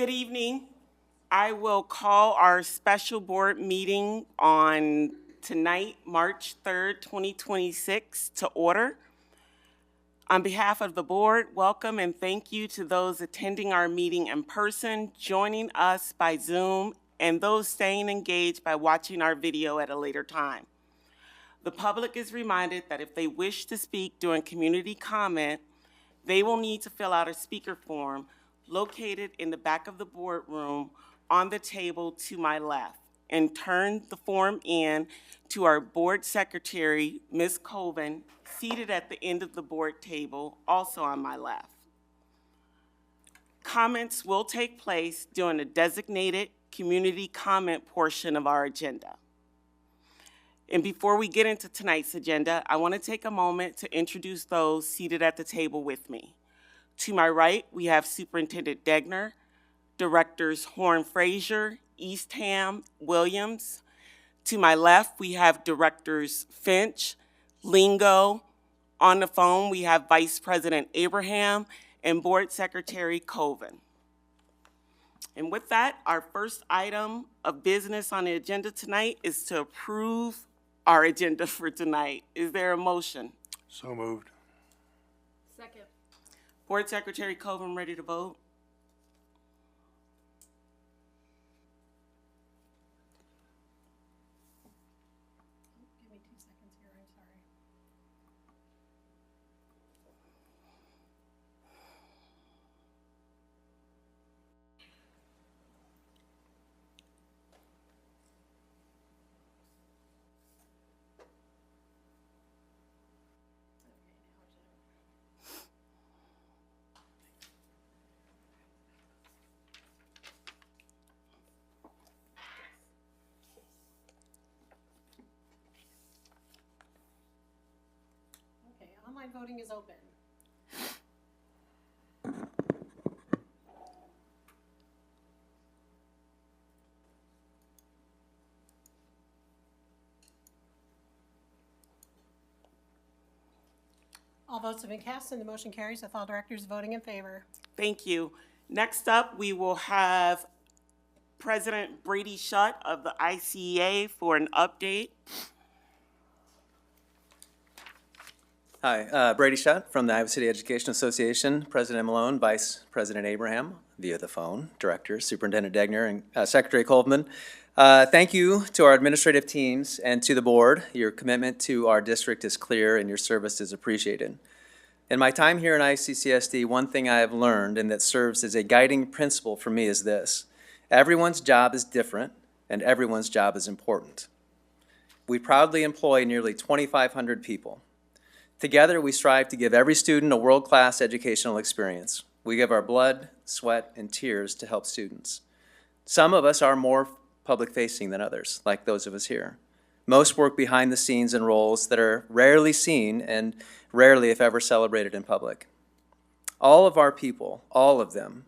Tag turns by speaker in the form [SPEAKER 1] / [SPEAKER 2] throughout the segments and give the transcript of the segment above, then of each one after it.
[SPEAKER 1] Good evening. I will call our special board meeting on tonight, March 3rd, 2026, to order. On behalf of the board, welcome and thank you to those attending our meeting in person, joining us by Zoom, and those staying engaged by watching our video at a later time. The public is reminded that if they wish to speak during community comment, they will need to fill out a speaker form located in the back of the boardroom on the table to my left and turn the form in to our board secretary, Ms. Colvin, seated at the end of the board table, also on my left. Comments will take place during the designated community comment portion of our agenda. And before we get into tonight's agenda, I want to take a moment to introduce those seated at the table with me. To my right, we have Superintendent Degner, Directors Horn Frazier, Eastham, Williams. To my left, we have Directors Finch, Lingo. On the phone, we have Vice President Abraham and Board Secretary Colvin. And with that, our first item of business on the agenda tonight is to approve our agenda for tonight. Is there a motion?
[SPEAKER 2] So moved.
[SPEAKER 3] Second.
[SPEAKER 1] Board Secretary Colvin, ready to vote?
[SPEAKER 3] Give me 2 seconds here, I'm sorry. Okay, online voting is open. All votes have been cast and the motion carries with all directors voting in favor.
[SPEAKER 1] Thank you. Next up, we will have President Brady Shutt of the ICEA for an update.
[SPEAKER 4] Hi, Brady Shutt from the Iowa City Education Association, President Malone, Vice President Abraham via the phone, Director, Superintendent Degner, and Secretary Colvin. Thank you to our administrative teams and to the board. Your commitment to our district is clear and your service is appreciated. In my time here in ICCSD, one thing I have learned and that serves as a guiding principle for me is this: everyone's job is different and everyone's job is important. We proudly employ nearly 2,500 people. Together, we strive to give every student a world-class educational experience. We give our blood, sweat, and tears to help students. Some of us are more public-facing than others, like those of us here. Most work behind the scenes in roles that are rarely seen and rarely, if ever, celebrated in public. All of our people, all of them,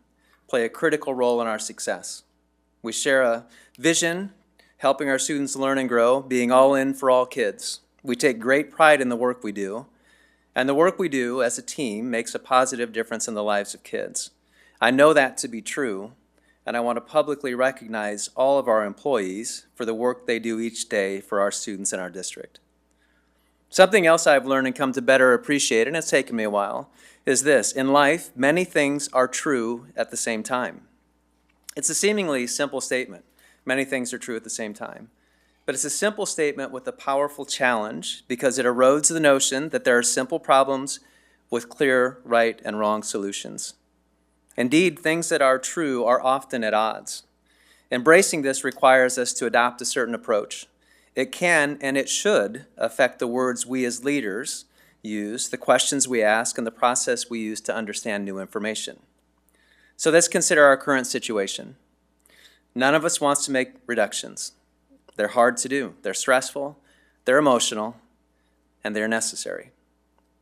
[SPEAKER 4] play a critical role in our success. We share a vision, helping our students learn and grow, being all in for all kids. We take great pride in the work we do, and the work we do as a team makes a positive difference in the lives of kids. I know that to be true, and I want to publicly recognize all of our employees for the work they do each day for our students in our district. Something else I've learned and come to better appreciate, and it's taken me a while, is this: in life, many things are true at the same time. It's a seemingly simple statement. Many things are true at the same time. But it's a simple statement with a powerful challenge because it erodes the notion that there are simple problems with clear right and wrong solutions. Indeed, things that are true are often at odds. Embracing this requires us to adopt a certain approach. It can and it should affect the words we as leaders use, the questions we ask, and the process we use to understand new information. So let's consider our current situation. None of us wants to make reductions. They're hard to do. They're stressful, they're emotional, and they're necessary.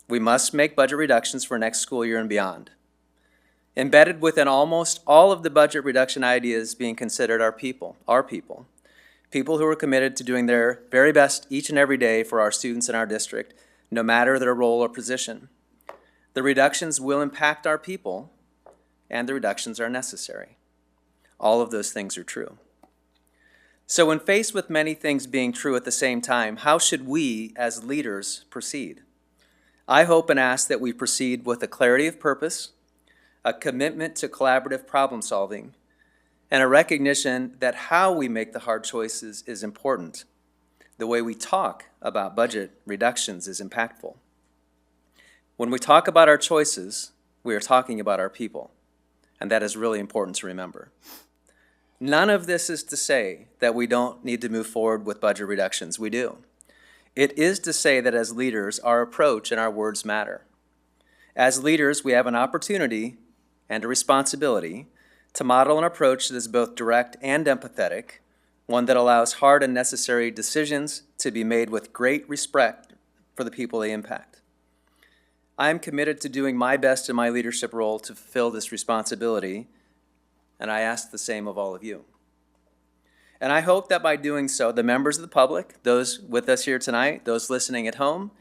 [SPEAKER 4] We must make budget reductions for next school year and beyond. Embedded within almost all of the budget reduction ideas being considered are people who are committed to doing their very best each and every day for our students in our district, no matter their role or position. The reductions will impact our people, and the reductions are necessary. All of those things are true. So when faced with many things being true at the same time, how should we as leaders proceed? I hope and ask that we proceed with a clarity of purpose, a commitment to collaborative problem solving, and a recognition that how we make the hard choices is important. The way we talk about budget reductions is impactful. When we talk about our choices, we are talking about our people, and that is really important to remember. None of this is to say that we don't need to move forward with budget reductions. We do. It is to say that as leaders, our approach and our words matter. As leaders, we have an opportunity and a responsibility to model an approach that is both direct and empathetic, one that allows hard and necessary decisions to be made with great respect for the people they impact. I am committed to doing my best in my leadership role to fulfill this responsibility, and I ask the same of all of you. And I hope that by doing so, the members of the public, those with us here tonight, those listening at home,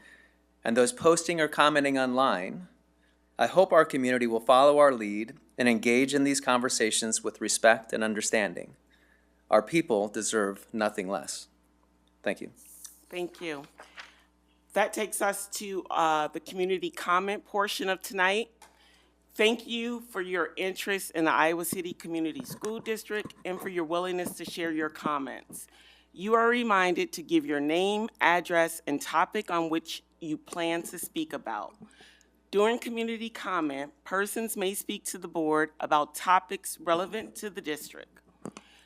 [SPEAKER 4] and those posting or commenting online, I hope our community will follow our lead and engage in these conversations with respect and understanding. Our people deserve nothing less. Thank you.
[SPEAKER 1] Thank you. That takes us to the community comment portion of tonight. Thank you for your interest in the Iowa City Community School District and for your willingness to share your comments. You are reminded to give your name, address, and topic on which you plan to speak about. During community comment, persons may speak to the board about topics relevant to the district.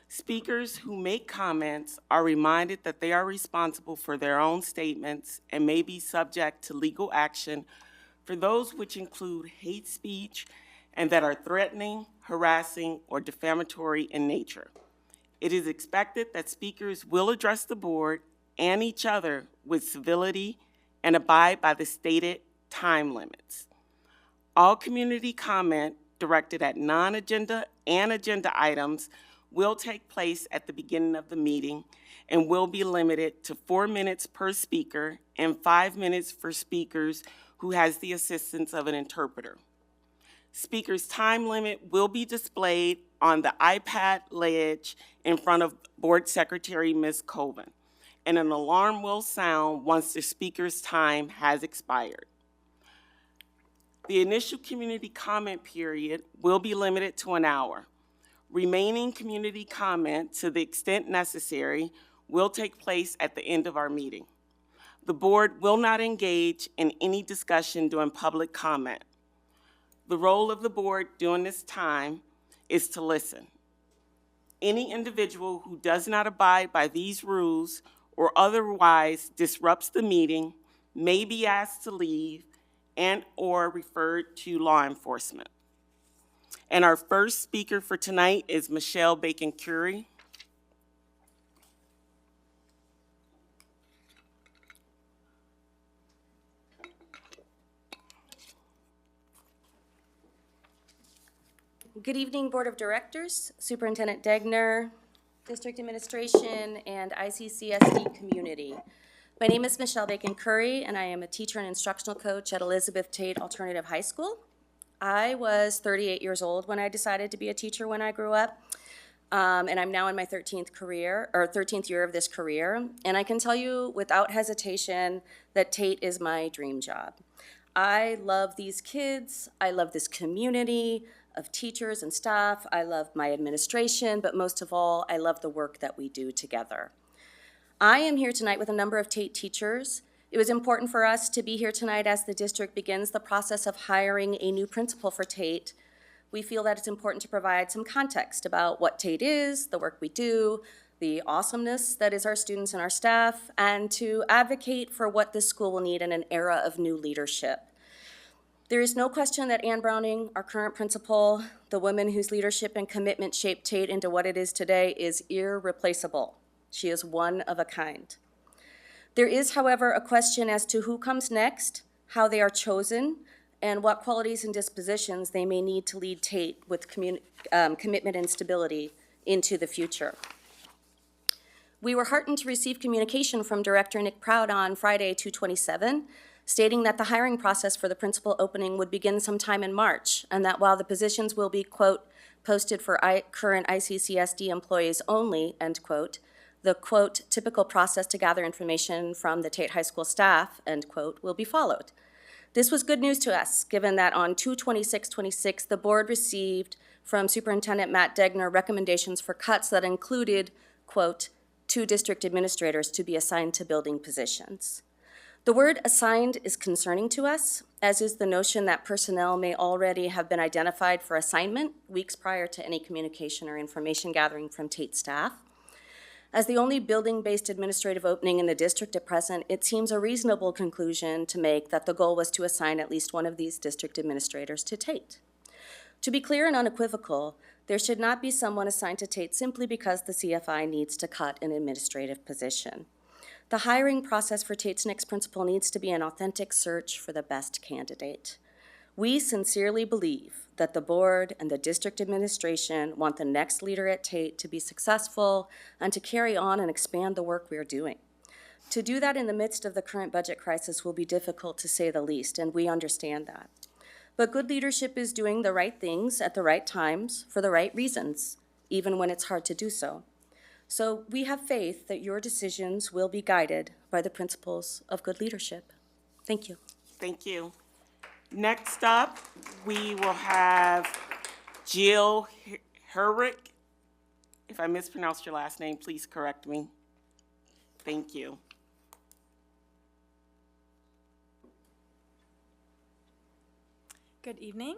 [SPEAKER 1] Speakers who make comments are reminded that they are responsible for their own statements and may be subject to legal action for those which include hate speech and that are threatening, harassing, or defamatory in nature. It is expected that speakers will address the board and each other with civility and abide by the stated time limits. All community comment directed at non-agenda and agenda items will take place at the beginning of the meeting and will be limited to 4 minutes per speaker and 5 minutes for speakers who has the assistance of an interpreter. Speaker's time limit will be displayed on the iPad ledge in front of Board Secretary Ms. Colvin, and an alarm will sound once the speaker's time has expired. The initial community comment period will be limited to an hour. Remaining community comment, to the extent necessary, will take place at the end of our meeting. The board will not engage in any discussion during public comment. The role of the board during this time is to listen. Any individual who does not abide by these rules or otherwise disrupts the meeting may be asked to leave and/or referred to law enforcement. And our first speaker for tonight is Michelle Bacon-Curie.
[SPEAKER 2] Good evening, Board of Directors, Superintendent Degner, District Administration, and ICCSD community. My name is Michelle Bacon-Curry, and I am a teacher and instructional coach at Elizabeth Tate Alternative High School. I was 38 years old when I decided to be a teacher when I grew up, and I'm now in my 13th year of this career, and I can tell you without hesitation that Tate is my dream job. I love these kids, I love this community of teachers and staff, I love my administration, but most of all, I love the work that we do together. I am here tonight with a number of Tate teachers. It was important for us to be here tonight as the district begins the process of hiring a new principal for Tate. We feel that it's important to provide some context about what Tate is, the work we do, the awesomeness that is our students and our staff, and to advocate for what this school will need in an era of new leadership. There is no question that Ann Browning, our current principal, the woman whose leadership and commitment shaped Tate into what it is today, is irreplaceable. She is one of a kind. There is, however, a question as to who comes next, how they are chosen, and what qualities and dispositions they may need to lead Tate with commitment and stability into the future. We were heartened to receive communication from Director Nick Proud on Friday, 2/27, stating that the hiring process for the principal opening would begin sometime in March, and that while the positions will be, quote, posted for current ICCSD employees only, end quote, the, quote, typical process to gather information from the Tate High School staff, end quote, will be followed. This was good news to us, given that on 2/26/26, the board received from Superintendent Matt Degner recommendations for cuts that included, quote, 2 district administrators to be assigned to building positions. The word assigned is concerning to us, as is the notion that personnel may already have been identified for assignment weeks prior to any communication or information gathering from Tate staff. As the only building-based administrative opening in the district at present, it seems a reasonable conclusion to make that the goal was to assign at least one of these district administrators to Tate. To be clear and unequivocal, there should not be someone assigned to Tate simply because the CFI needs to cut an administrative position. The hiring process for Tate's next principal needs to be an authentic search for the best candidate. We sincerely believe that the board and the district administration want the next leader at Tate to be successful and to carry on and expand the work we are doing. To do that in the midst of the current budget crisis will be difficult, to say the least, and we understand that. But good leadership is doing the right things at the right times for the right reasons, even when it's hard to do so. So we have faith that your decisions will be guided by the principles of good leadership. Thank you.
[SPEAKER 1] Thank you. Next up, we will have Jill Herrick. If I mispronounced your last name, please correct me. Thank you.
[SPEAKER 5] Good evening.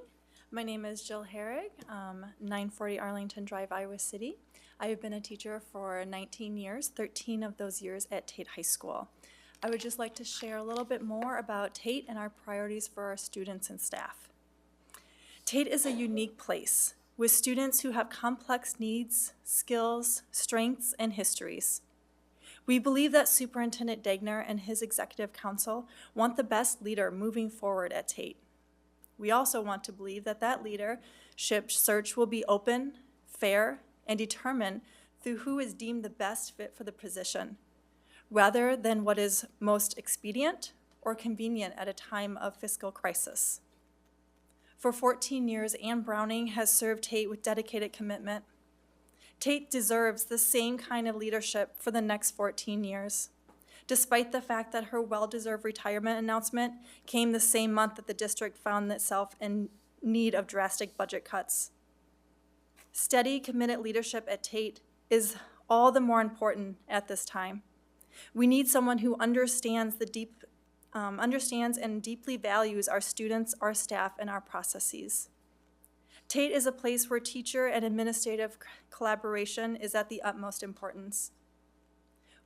[SPEAKER 5] My name is Jill Herrig, 940 Arlington Drive, Iowa City. I have been a teacher for 19 years, 13 of those years at Tate High School. I would just like to share a little bit more about Tate and our priorities for our students and staff. Tate is a unique place with students who have complex needs, skills, strengths, and histories. We believe that Superintendent Degner and his executive council want the best leader moving forward at Tate. We also want to believe that that leadership search will be open, fair, and determined through who is deemed the best fit for the position, rather than what is most expedient or convenient at a time of fiscal crisis. For 14 years, Anne Browning has served Tate with dedicated commitment. Tate deserves the same kind of leadership for the next 14 years, despite the fact that her well-deserved retirement announcement came the same month that the district found itself in need of drastic budget cuts. Steady, committed leadership at Tate is all the more important at this time. We need someone who understands and deeply values our students, our staff, and our processes. Tate is a place where teacher and administrative collaboration is at the utmost importance.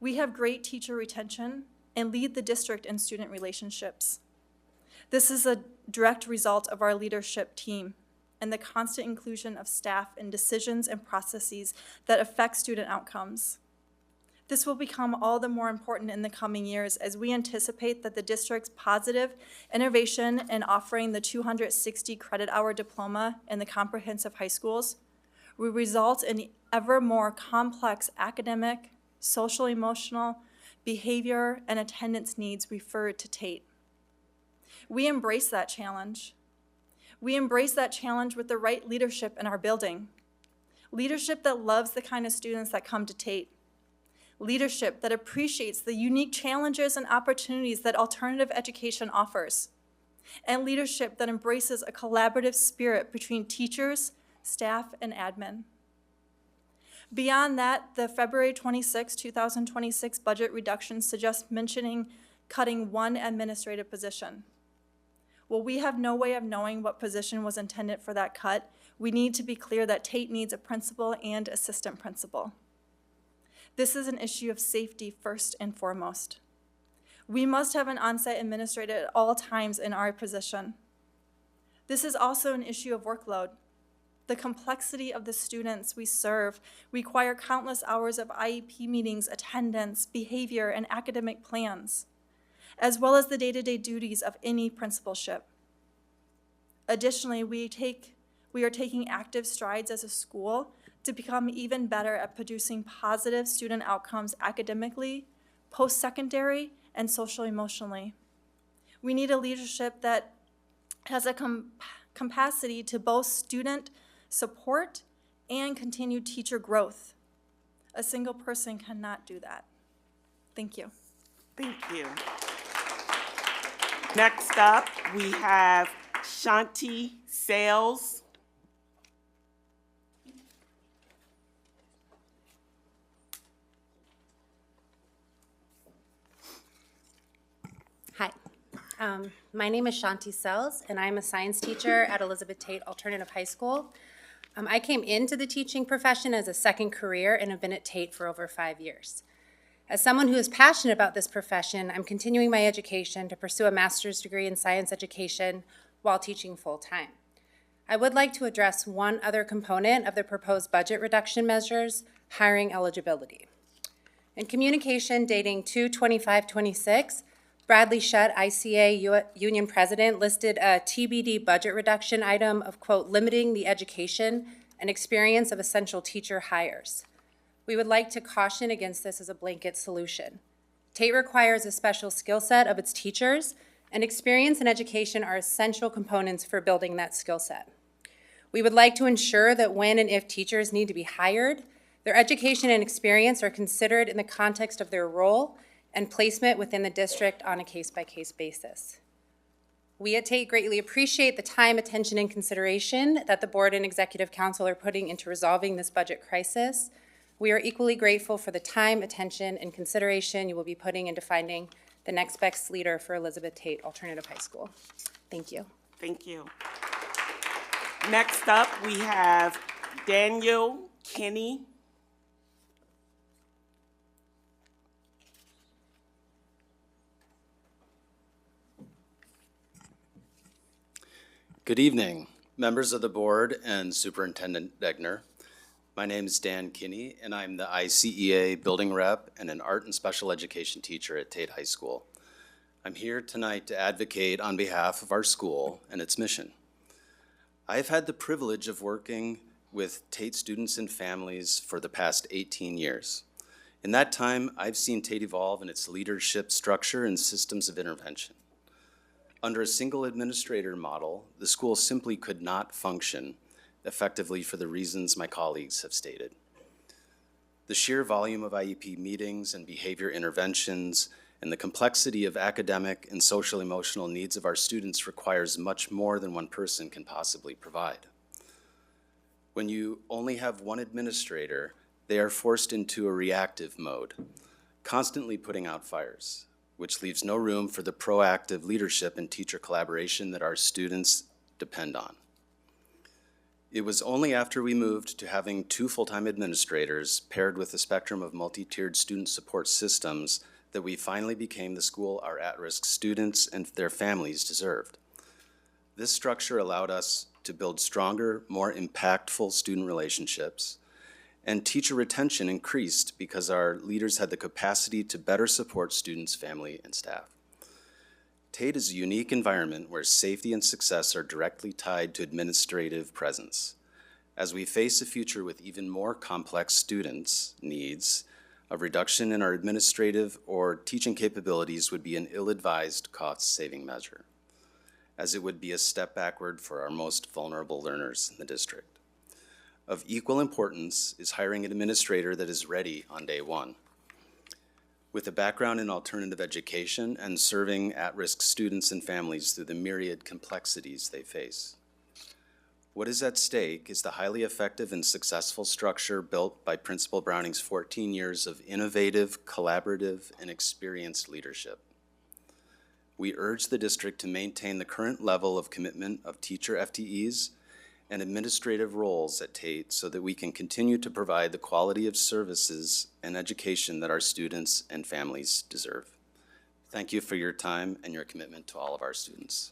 [SPEAKER 5] We have great teacher retention and lead the district in student relationships. This is a direct result of our leadership team and the constant inclusion of staff in decisions and processes that affect student outcomes. This will become all the more important in the coming years as we anticipate that the district's positive innovation in offering the 260 credit hour diploma in the comprehensive high schools will result in ever more complex academic, social, emotional, behavior, and attendance needs referred to Tate. We embrace that challenge. We embrace that challenge with the right leadership in our building. Leadership that loves the kind of students that come to Tate. Leadership that appreciates the unique challenges and opportunities that alternative education offers. And leadership that embraces a collaborative spirit between teachers, staff, and admin. Beyond that, the February 26, 2026 budget reduction suggests cutting one administrative position. While we have no way of knowing what position was intended for that cut, we need to be clear that Tate needs a principal and assistant principal. This is an issue of safety first and foremost. We must have an on-site administrator at all times in our position. This is also an issue of workload. The complexity of the students we serve require countless hours of IEP meetings, attendance, behavior, and academic plans, as well as the day-to-day duties of any principalship. Additionally, we are taking active strides as a school to become even better at producing positive student outcomes academically, post-secondary, and social-emotionally. We need a leadership that has a capacity to both student support and continued teacher growth. A single person cannot do that. Thank you.
[SPEAKER 1] Thank you. Next up, we have Shanti Sales.
[SPEAKER 6] Hi, my name is Shanti Sells, and I'm a science teacher at Elizabeth Tate Alternative High School. I came into the teaching profession as a second career and have been at Tate for over 5 years. As someone who is passionate about this profession, I'm continuing my education to pursue a master's degree in science education while teaching full-time. I would like to address one other component of the proposed budget reduction measures, hiring eligibility. In communication dating 2/25/26, Bradley Shutt, ICA Union President, listed a TBD budget reduction item of, quote, limiting the education and experience of essential teacher hires. We would like to caution against this as a blanket solution. Tate requires a special skill set of its teachers, and experience and education are essential components for building that skill set. We would like to ensure that when and if teachers need to be hired, their education and experience are considered in the context of their role and placement within the district on a case-by-case basis. We at Tate greatly appreciate the time, attention, and consideration that the board and executive council are putting into resolving this budget crisis. We are equally grateful for the time, attention, and consideration you will be putting into finding the next best leader for Elizabeth Tate Alternative High School. Thank you.
[SPEAKER 1] Thank you. Next up, we have Daniel Kinney.
[SPEAKER 7] Good evening, members of the board and Superintendent Degner. My name is Dan Kinney, and I'm the ICEA building rep and an art and special education teacher at Tate High School. I'm here tonight to advocate on behalf of our school and its mission. I've had the privilege of working with Tate students and families for the past 18 years. In that time, I've seen Tate evolve in its leadership structure and systems of intervention. Under a single administrator model, the school simply could not function effectively for the reasons my colleagues have stated. The sheer volume of IEP meetings and behavior interventions and the complexity of academic and social emotional needs of our students requires much more than one person can possibly provide. When you only have one administrator, they are forced into a reactive mode, constantly putting out fires, which leaves no room for the proactive leadership and teacher collaboration that our students depend on. It was only after we moved to having 2 full-time administrators paired with a spectrum of multi-tiered student support systems that we finally became the school our at-risk students and their families deserved. This structure allowed us to build stronger, more impactful student relationships, and teacher retention increased because our leaders had the capacity to better support students, family, and staff. Tate is a unique environment where safety and success are directly tied to administrative presence. As we face a future with even more complex students' needs, a reduction in our administrative or teaching capabilities would be an ill-advised cost-saving measure, as it would be a step backward for our most vulnerable learners in the district. Of equal importance is hiring an administrator that is ready on day one. With a background in alternative education and serving at-risk students and families through the myriad complexities they face. What is at stake is the highly effective and successful structure built by Principal Browning's 14 years of innovative, collaborative, and experienced leadership. We urge the district to maintain the current level of commitment of teacher FTEs and administrative roles at Tate so that we can continue to provide the quality of services and education that our students and families deserve. Thank you for your time and your commitment to all of our students.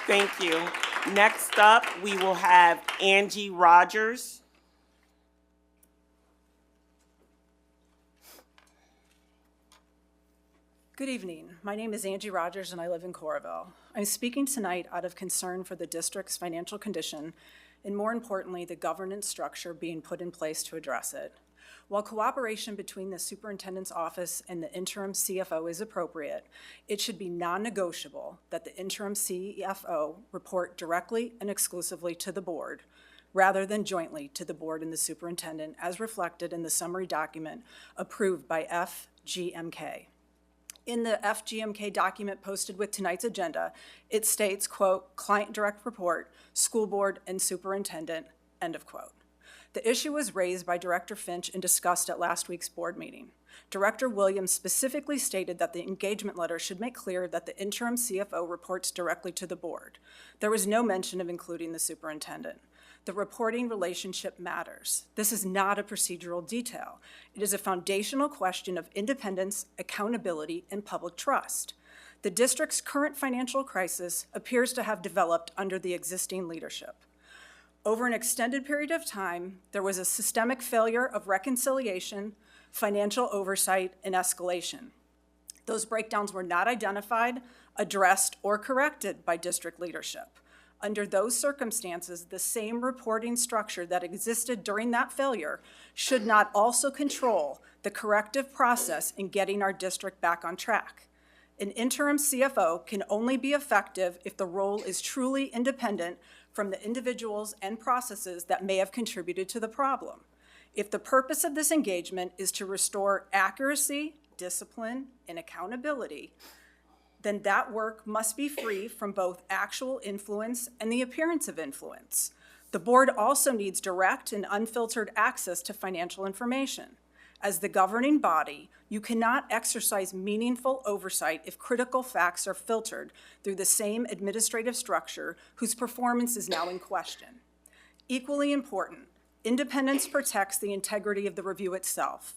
[SPEAKER 1] Thank you. Next up, we will have Angie Rogers.
[SPEAKER 8] Good evening. My name is Angie Rogers and I live in Coralville. I'm speaking tonight out of concern for the district's financial condition and, more importantly, the governance structure being put in place to address it. While cooperation between the superintendent's office and the interim CFO is appropriate, it should be non-negotiable that the interim CFO report directly and exclusively to the board, rather than jointly to the board and the superintendent as reflected in the summary document approved by FGMK. In the FGMK document posted with tonight's agenda, it states, quote, client direct report, school board, and superintendent, end of quote. The issue was raised by Director Finch and discussed at last week's board meeting. Director Williams specifically stated that the engagement letter should make clear that the interim CFO reports directly to the board. There was no mention of including the superintendent. The reporting relationship matters. This is not a procedural detail. It is a foundational question of independence, accountability, and public trust. The district's current financial crisis appears to have developed under the existing leadership. Over an extended period of time, there was a systemic failure of reconciliation, financial oversight, and escalation. Those breakdowns were not identified, addressed, or corrected by district leadership. Under those circumstances, the same reporting structure that existed during that failure should not also control the corrective process in getting our district back on track. An interim CFO can only be effective if the role is truly independent from the individuals and processes that may have contributed to the problem. If the purpose of this engagement is to restore accuracy, discipline, and accountability, then that work must be free from both actual influence and the appearance of influence. The board also needs direct and unfiltered access to financial information. As the governing body, you cannot exercise meaningful oversight if critical facts are filtered through the same administrative structure whose performance is now in question. Equally important, independence protects the integrity of the review itself.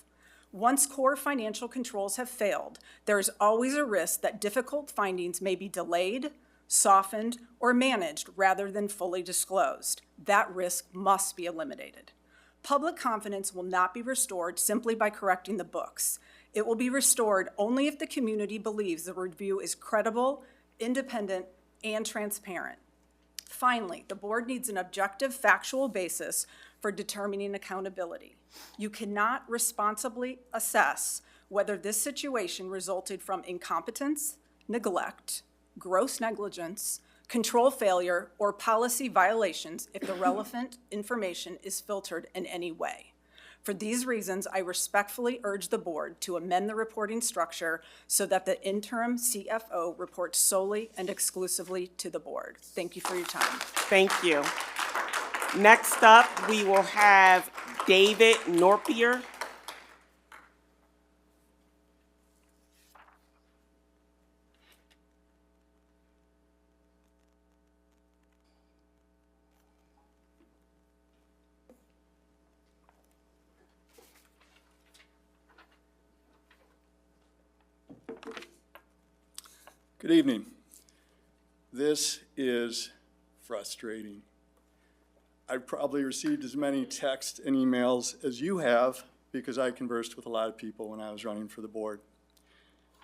[SPEAKER 8] Once core financial controls have failed, there is always a risk that difficult findings may be delayed, softened, or managed rather than fully disclosed. That risk must be eliminated. Public confidence will not be restored simply by correcting the books. It will be restored only if the community believes the review is credible, independent, and transparent. Finally, the board needs an objective, factual basis for determining accountability. You cannot responsibly assess whether this situation resulted from incompetence, neglect, gross negligence, control failure, or policy violations if the relevant information is filtered in any way. For these reasons, I respectfully urge the board to amend the reporting structure so that the interim CFO reports solely and exclusively to the board. Thank you for your time.
[SPEAKER 1] Thank you. Next up, we will have David Norpier.
[SPEAKER 9] Good evening. This is frustrating. I've probably received as many texts and emails as you have because I conversed with a lot of people when I was running for the board.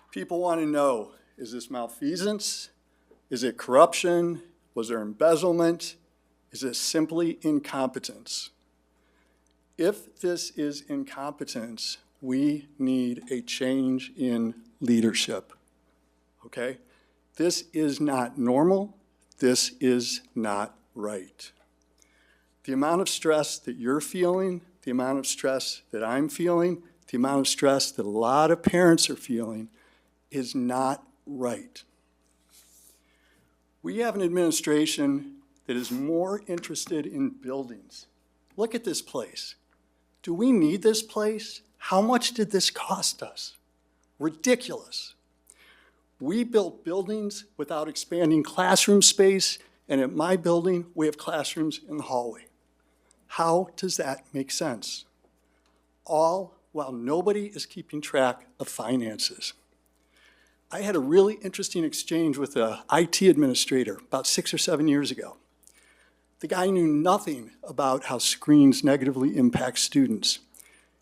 [SPEAKER 9] People want to know, is this malfeasance? Is it corruption? Was there embezzlement? Is it simply incompetence? If this is incompetence, we need a change in leadership, okay? This is not normal. This is not right. The amount of stress that you're feeling, the amount of stress that I'm feeling, the amount of stress that a lot of parents are feeling is not right. We have an administration that is more interested in buildings. Look at this place. Do we need this place? How much did this cost us? Ridiculous. We built buildings without expanding classroom space, and at my building, we have classrooms in the hallway. How does that make sense? All while nobody is keeping track of finances. I had a really interesting exchange with an IT administrator about 6 or 7 years ago. The guy knew nothing about how screens negatively impact students.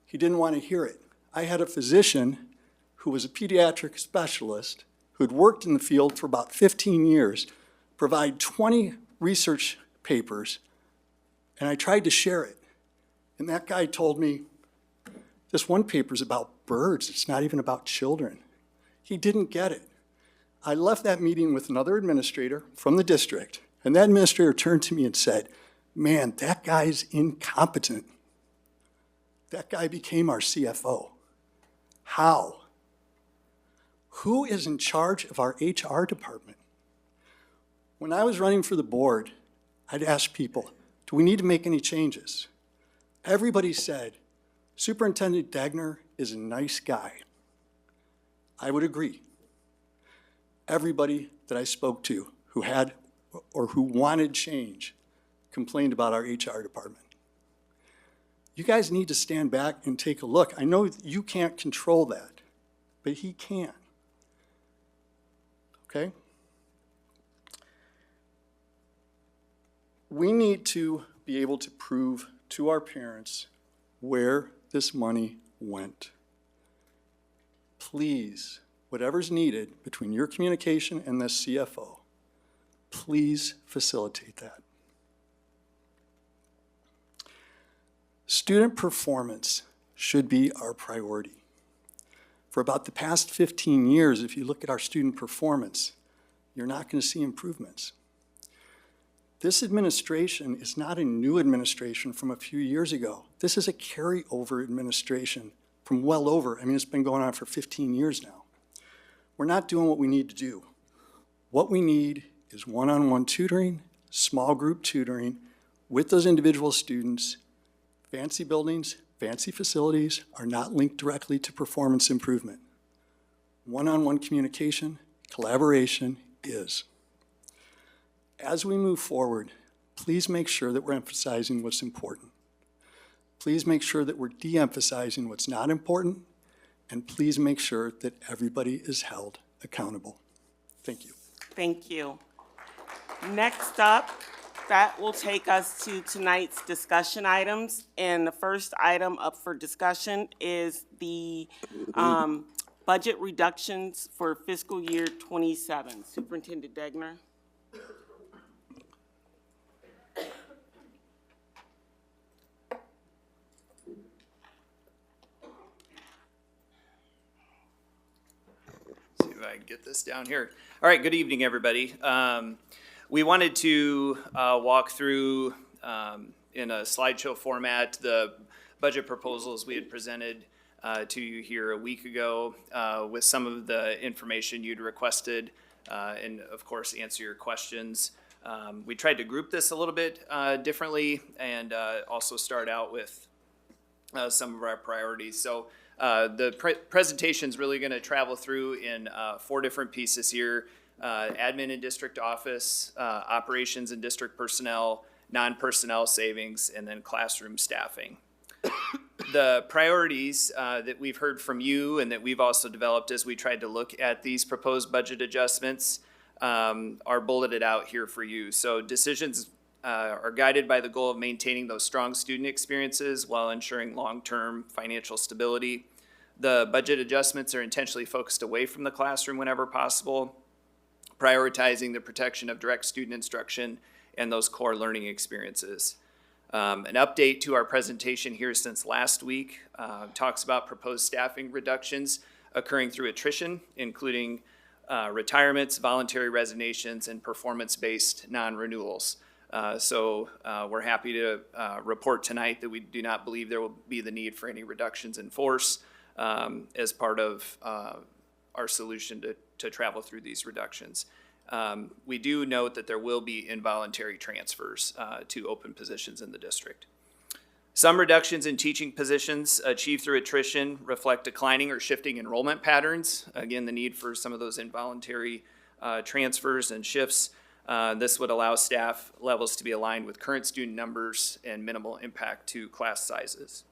[SPEAKER 9] He didn't want to hear it. I had a physician who was a pediatric specialist who had worked in the field for about 15 years, provide 20 research papers, and I tried to share it. And that guy told me, this one paper's about birds, it's not even about children. He didn't get it. I left that meeting with another administrator from the district, and that administrator turned to me and said, man, that guy's incompetent. That guy became our CFO. How? Who is in charge of our HR department? When I was running for the board, I'd ask people, do we need to make any changes? Everybody said, Superintendent Degner is a nice guy. I would agree. Everybody that I spoke to who had or who wanted change complained about our HR department. You guys need to stand back and take a look. I know you can't control that, but he can. Okay? We need to be able to prove to our parents where this money went. Please, whatever's needed between your communication and this CFO, please facilitate that. Student performance should be our priority. For about the past 15 years, if you look at our student performance, you're not going to see improvements. This administration is not a new administration from a few years ago. This is a carryover administration from well over, it's been going on for 15 years now. We're not doing what we need to do. What we need is one-on-one tutoring, small group tutoring with those individual students. Fancy buildings, fancy facilities are not linked directly to performance improvement. One-on-one communication, collaboration is. As we move forward, please make sure that we're emphasizing what's important. Please make sure that we're de-emphasizing what's not important, and please make sure that everybody is held accountable. Thank you.
[SPEAKER 1] Thank you. Next up, that will take us to tonight's discussion items. And the first item up for discussion is the budget reductions for fiscal year 27. Superintendent Degner.
[SPEAKER 10] See if I can get this down here. All right, good evening, everybody. We wanted to walk through, in a slideshow format, the budget proposals we had presented to you here a week ago with some of the information you'd requested and, of course, answer your questions. We tried to group this a little bit differently and also start out with some of our priorities. So the presentation's really going to travel through in 4 different pieces here. Admin and district office, operations and district personnel, non-personnel savings, and then classroom staffing. The priorities that we've heard from you and that we've also developed as we tried to look at these proposed budget adjustments are bulleted out here for you. So decisions are guided by the goal of maintaining those strong student experiences while ensuring long-term financial stability. The budget adjustments are intentionally focused away from the classroom whenever possible, prioritizing the protection of direct student instruction and those core learning experiences. An update to our presentation here since last week talks about proposed staffing reductions occurring through attrition, including retirements, voluntary resignations, and performance-based non-renewals. So we're happy to report tonight that we do not believe there will be the need for any reductions in force as part of our solution to travel through these reductions. We do note that there will be involuntary transfers to open positions in the district. Some reductions in teaching positions achieved through attrition reflect declining or shifting enrollment patterns. Again, the need for some of those involuntary transfers and shifts. This would allow staff levels to be aligned with current student numbers and minimal impact to class sizes.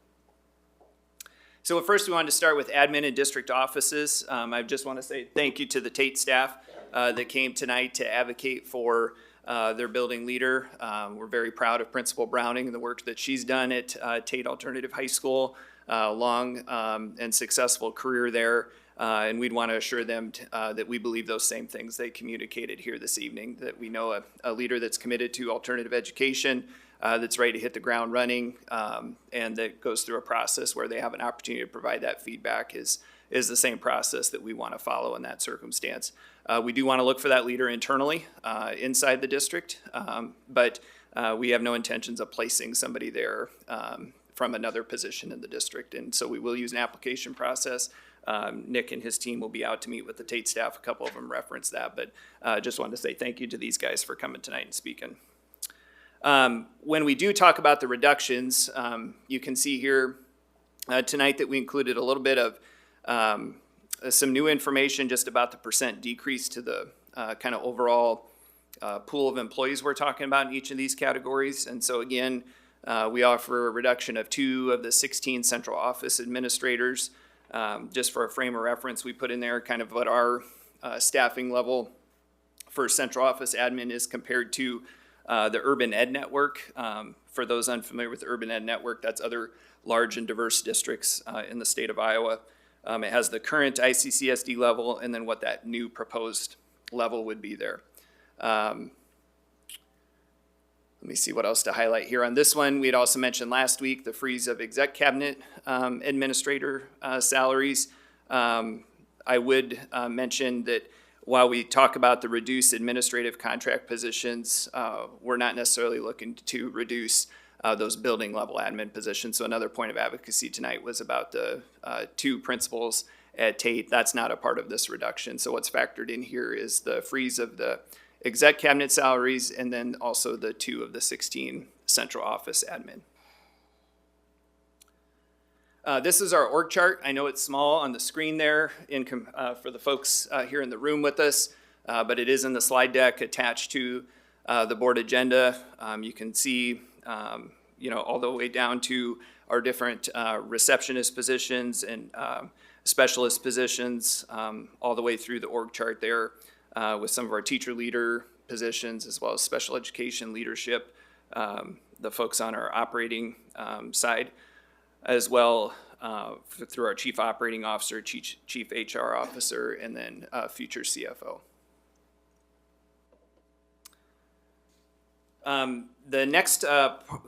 [SPEAKER 10] So first we wanted to start with admin and district offices. I just want to say thank you to the Tate staff that came tonight to advocate for their building leader. We're very proud of Principal Browning and the work that she's done at Tate Alternative High School. Long and successful career there. And we'd want to assure them that we believe those same things they communicated here this evening, that we know a leader that's committed to alternative education, that's ready to hit the ground running, and that goes through a process where they have an opportunity to provide that feedback is the same process that we want to follow in that circumstance. We do want to look for that leader internally, inside the district, but we have no intentions of placing somebody there from another position in the district. And so we will use an application process. Nick and his team will be out to meet with the Tate staff. A couple of them referenced that, but just wanted to say thank you to these guys for coming tonight and speaking. When we do talk about the reductions, you can see here tonight that we included a little bit of some new information just about the percent decrease to the kind of overall pool of employees we're talking about in each of these categories. And so again, we offer a reduction of 2 of the 16 central office administrators. Just for a frame of reference, we put in there kind of what our staffing level for central office admin is compared to the Urban Ed Network. For those unfamiliar with the Urban Ed Network, that's other large and diverse districts in the state of Iowa. It has the current ICCSD level and then what that new proposed level would be there. Let me see what else to highlight here. On this one, we had also mentioned last week the freeze of exec cabinet administrator salaries. I would mention that while we talk about the reduced administrative contract positions, we're not necessarily looking to reduce those building level admin positions. So another point of advocacy tonight was about the 2 principals at Tate. That's not a part of this reduction. So what's factored in here is the freeze of the exec cabinet salaries and then also the 2 of the 16 central office admin. This is our org chart. I know it's small on the screen there for the folks here in the room with us, but it is in the slide deck attached to the board agenda. You can see, all the way down to our different receptionist positions and specialist positions, all the way through the org chart there with some of our teacher leader positions as well as special education leadership, the folks on our operating side, as well through our chief operating officer, chief HR officer, and then future CFO. The next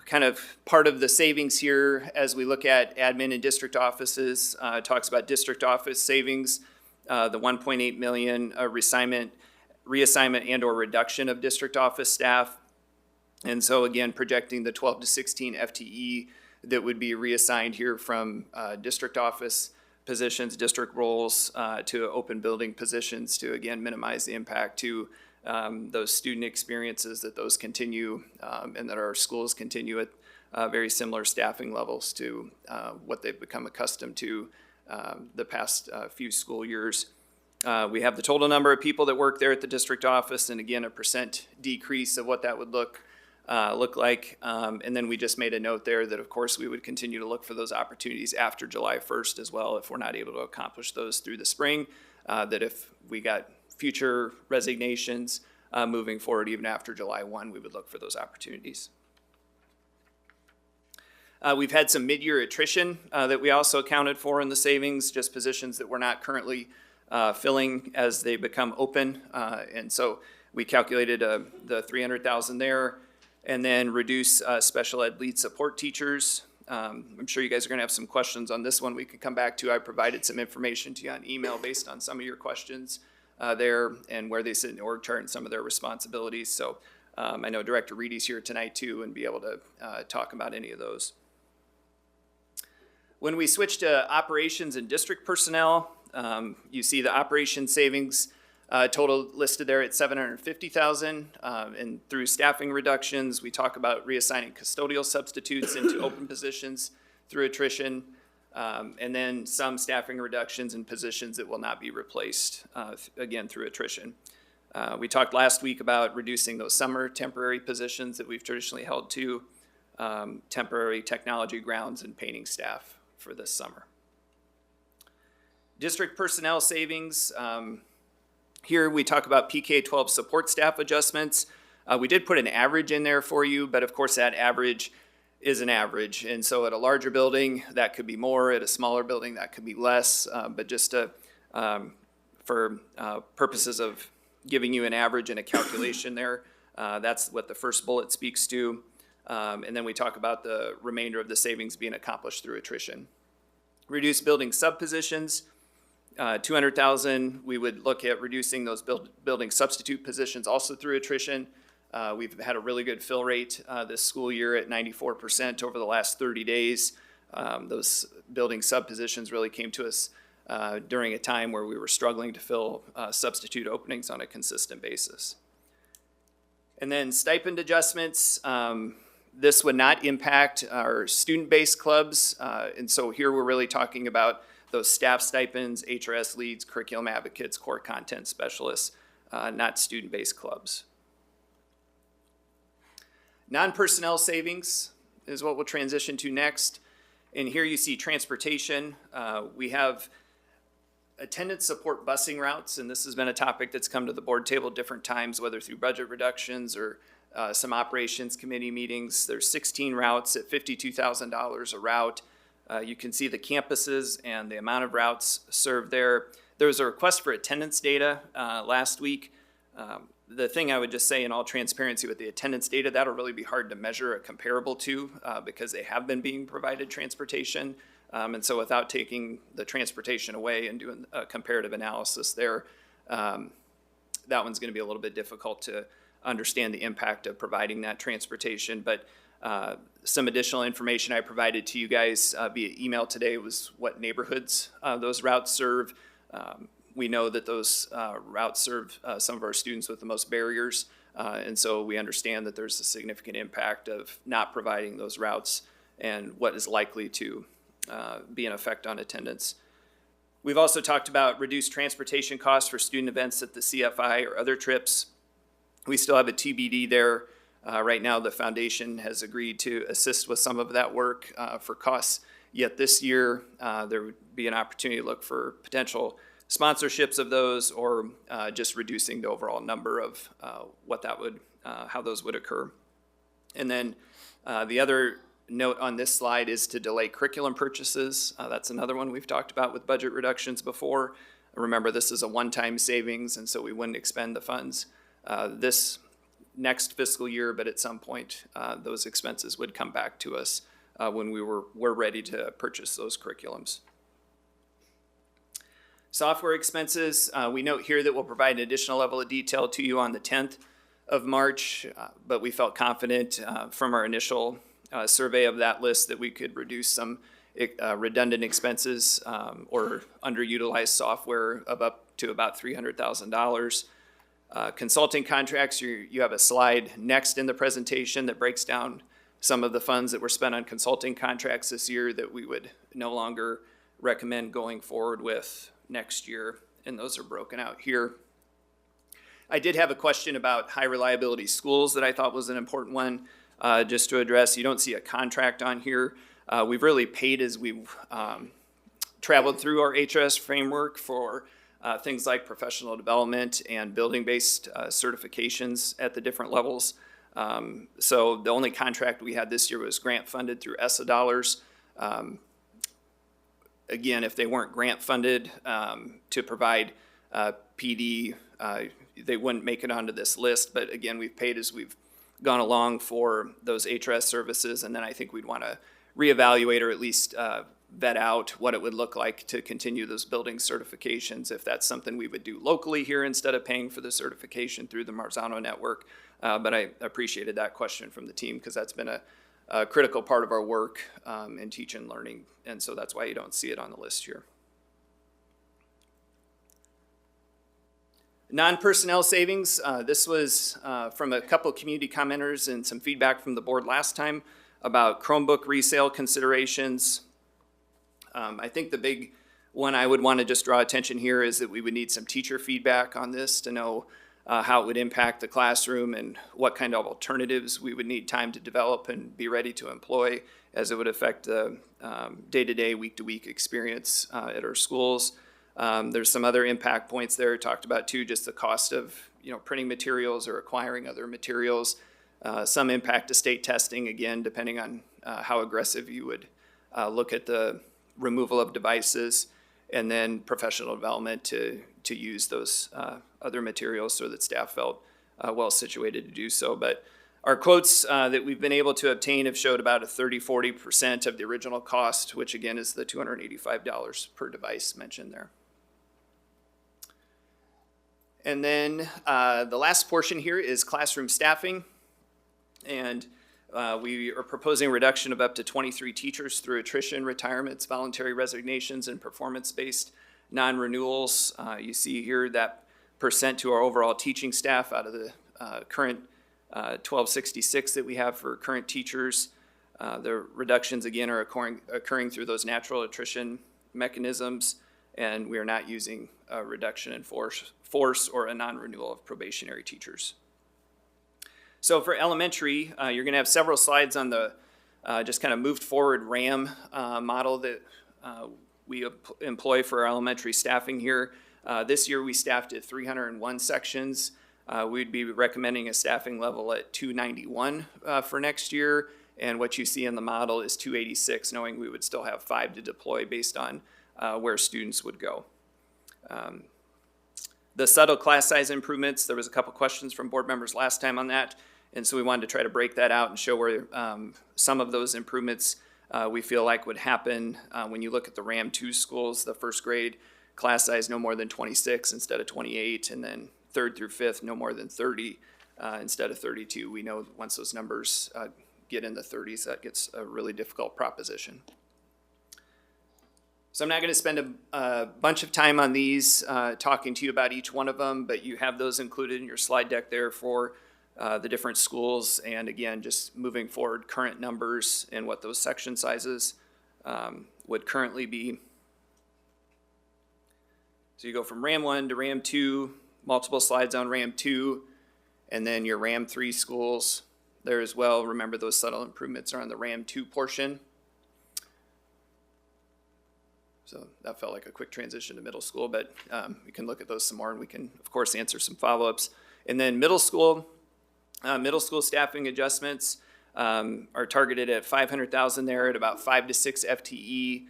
[SPEAKER 10] kind of part of the savings here, as we look at admin and district offices, talks about district office savings, the 1.8 million reassignment and or reduction of district office staff. And so again, projecting the 12 to 16 FTE that would be reassigned here from district office positions, district roles to open building positions to again minimize the impact to those student experiences, that those continue and that our schools continue at very similar staffing levels to what they've become accustomed to the past few school years. We have the total number of people that work there at the district office, and again, a percent decrease of what that would look like. And then we just made a note there that, of course, we would continue to look for those opportunities after July 1st as well if we're not able to accomplish those through the spring, that if we got future resignations moving forward, even after July 1, we would look for those opportunities. We've had some mid-year attrition that we also accounted for in the savings, just positions that we're not currently filling as they become open. And so we calculated the 300,000 there, and then reduce special ed lead support teachers. I'm sure you guys are gonna have some questions on this one we can come back to. I provided some information to you on email based on some of your questions there and where they sit in the org chart and some of their responsibilities. So I know Director Reedy's here tonight too and be able to talk about any of those. When we switch to operations and district personnel, you see the operation savings total listed there at $750,000, and through staffing reductions, we talk about reassigning custodial substitutes into open positions through attrition, and then some staffing reductions in positions that will not be replaced, again, through attrition. We talked last week about reducing those summer temporary positions that we've traditionally held to, temporary technology grounds and painting staff for this summer. District personnel savings, here we talk about PK-12 support staff adjustments. We did put an average in there for you, but of course that average is an average. And so at a larger building, that could be more. At a smaller building, that could be less. But just for purposes of giving you an average and a calculation there, that's what the first bullet speaks to. And then we talk about the remainder of the savings being accomplished through attrition. Reduce building sub-positions. 200,000, we would look at reducing those building substitute positions also through attrition. We've had a really good fill rate this school year at 94% over the last 30 days. Those building sub positions really came to us during a time where we were struggling to fill substitute openings on a consistent basis. And then stipend adjustments. This would not impact our student-based clubs. And so here we're really talking about those staff stipends, HRS leads, curriculum advocates, core content specialists, not student-based clubs. Non-personnel savings is what we'll transition to next. And here you see transportation. We have attendance support busing routes, and this has been a topic that's come to the board table different times, whether through budget reductions or some operations committee meetings. There's 16 routes at $52,000 a route. You can see the campuses and the amount of routes served there. There was a request for attendance data last week. The thing I would just say in all transparency with the attendance data, that'll really be hard to measure a comparable to because they have been being provided transportation. And so without taking the transportation away and doing a comparative analysis there, that one's going to be a little bit difficult to understand the impact of providing that transportation. But some additional information I provided to you guys via email today was what neighborhoods those routes serve. We know that those routes serve some of our students with the most barriers, and so we understand that there's a significant impact of not providing those routes and what is likely to be an effect on attendance. We've also talked about reduced transportation costs for student events at the CFI or other trips. We still have a TBD there. Right now, the foundation has agreed to assist with some of that work for costs. Yet this year, there would be an opportunity to look for potential sponsorships of those or just reducing the overall number of what that would, how those would occur. And then the other note on this slide is to delay curriculum purchases. That's another one we've talked about with budget reductions before. Remember, this is a one-time savings, and so we wouldn't expend the funds this next fiscal year, but at some point, those expenses would come back to us when we're ready to purchase those curriculums. Software expenses, we note here that we'll provide an additional level of detail to you on the 10th of March, but we felt confident from our initial survey of that list that we could reduce some redundant expenses or underutilized software of up to about $300,000. Consulting contracts, you have a slide next in the presentation that breaks down some of the funds that were spent on consulting contracts this year that we would no longer recommend going forward with next year, and those are broken out here. I did have a question about high reliability schools that I thought was an important one just to address. You don't see a contract on here. We've really paid as we've traveled through our HRS framework for things like professional development and building-based certifications at the different levels. So the only contract we had this year was grant funded through ESSA dollars. Again, if they weren't grant funded to provide PD, they wouldn't make it onto this list. But again, we've paid as we've gone along for those HRS services, and then I think we'd want to reevaluate or at least vet out what it would look like to continue those building certifications, if that's something we would do locally here instead of paying for the certification through the Marzano network. But I appreciated that question from the team because that's been a critical part of our work in teaching and learning, and so that's why you don't see it on the list here. Non-personnel savings, this was from a couple of community commenters and some feedback from the board last time about Chromebook resale considerations. I think the big one I would want to just draw attention here is that we would need some teacher feedback on this to know how it would impact the classroom and what kind of alternatives we would need time to develop and be ready to employ as it would affect the day-to-day, week-to-week experience at our schools. There's some other impact points there talked about too, just the cost of printing materials or acquiring other materials. Some impact to state testing, again, depending on how aggressive you would look at the removal of devices, and then professional development to use those other materials so that staff felt well situated to do so. But our quotes that we've been able to obtain have showed about a 30-40% of the original cost, which again is the $285 per device mentioned there. And then the last portion here is classroom staffing. And we are proposing a reduction of up to 23 teachers through attrition, retirements, voluntary resignations, and performance-based non-renewals. You see here that percent to our overall teaching staff out of the current 1266 that we have for current teachers. The reductions, again, are occurring through those natural attrition mechanisms, and we are not using a reduction in force or a non-renewal of probationary teachers. So for elementary, you're going to have several slides on the just kind of moved forward RAM model that we employ for our elementary staffing here. This year we staffed at 301 sections. We'd be recommending a staffing level at 291 for next year. And what you see in the model is 286, knowing we would still have 5 to deploy based on where students would go. The subtle class size improvements, there was a couple questions from board members last time on that. And so we wanted to try to break that out and show where some of those improvements we feel like would happen when you look at the RAM 2 schools, the first grade class size no more than 26 instead of 28, and then 3rd through 5th no more than 30 instead of 32. We know once those numbers get in the 30s, that gets a really difficult proposition. So I'm not going to spend a bunch of time on these talking to you about each one of them, but you have those included in your slide deck there for the different schools, and again, just moving forward current numbers and what those section sizes would currently be. So you go from RAM 1 to RAM 2, multiple slides on RAM 2, and then your RAM 3 schools there as well. Remember, those subtle improvements are on the RAM 2 portion. So that felt like a quick transition to middle school, but we can look at those some more, and we can, of course, answer some follow-ups. And then middle school staffing adjustments are targeted at 500,000 there, at about 5 to 6 FTE.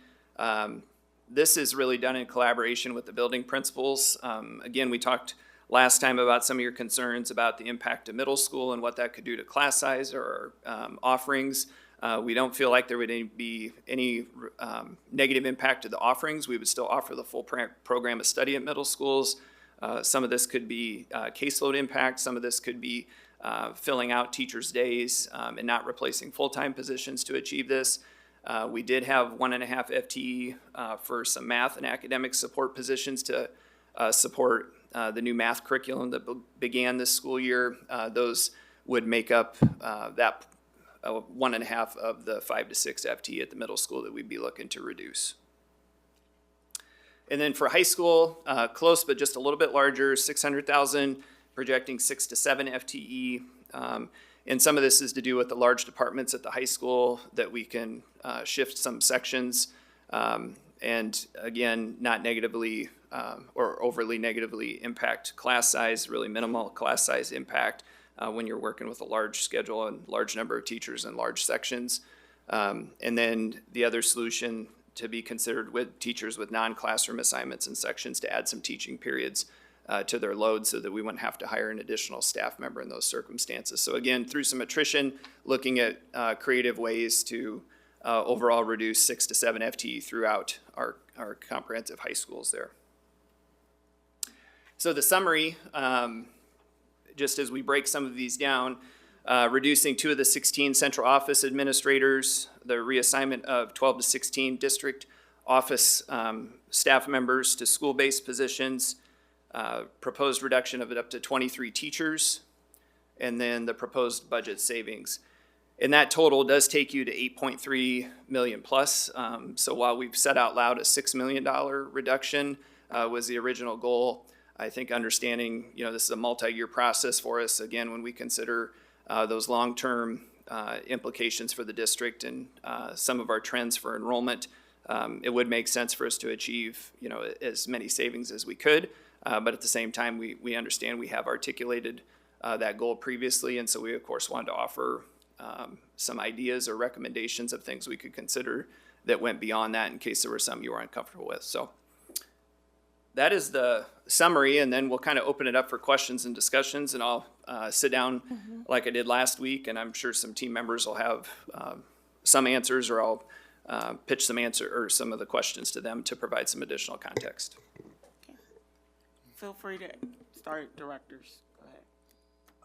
[SPEAKER 10] This is really done in collaboration with the building principals. Again, we talked last time about some of your concerns about the impact of middle school and what that could do to class size or offerings. We don't feel like there would be any negative impact to the offerings. We would still offer the full program of study at middle schools. Some of this could be caseload impact. Some of this could be filling out teachers' days and not replacing full-time positions to achieve this. We did have 1.5 FTE for some math and academic support positions to support the new math curriculum that began this school year. Those would make up that 1.5 of the 5 to 6 FTE at the middle school that we'd be looking to reduce. And then for high school, close but just a little bit larger, 600,000, projecting 6 to 7 FTE. And some of this is to do with the large departments at the high school that we can shift some sections and again, not negatively or overly negatively impact class size, really minimal class size impact when you're working with a large schedule and large number of teachers in large sections. And then the other solution to be considered with teachers with non-classroom assignments and sections to add some teaching periods to their load so that we wouldn't have to hire an additional staff member in those circumstances. So again, through some attrition, looking at creative ways to overall reduce 6 to 7 FTE throughout our comprehensive high schools there. So the summary, just as we break some of these down, reducing 2 of the 16 central office administrators, the reassignment of 12 to 16 district office staff members to school-based positions, proposed reduction of it up to 23 teachers, and then the proposed budget savings. And that total does take you to 8.3 million plus. So while we've said out loud a $6 million reduction was the original goal, I think understanding, this is a multi-year process for us. Again, when we consider those long-term implications for the district and some of our trends for enrollment, it would make sense for us to achieve, as many savings as we could. But at the same time, we understand we have articulated that goal previously, and so we, of course, wanted to offer some ideas or recommendations of things we could consider that went beyond that in case there were some you were uncomfortable with. So that is the summary, and then we'll kind of open it up for questions and discussions, and I'll sit down like I did last week, and I'm sure some team members will have some answers, or I'll pitch some answer or some of the questions to them to provide some additional context.
[SPEAKER 1] Feel free to start, directors.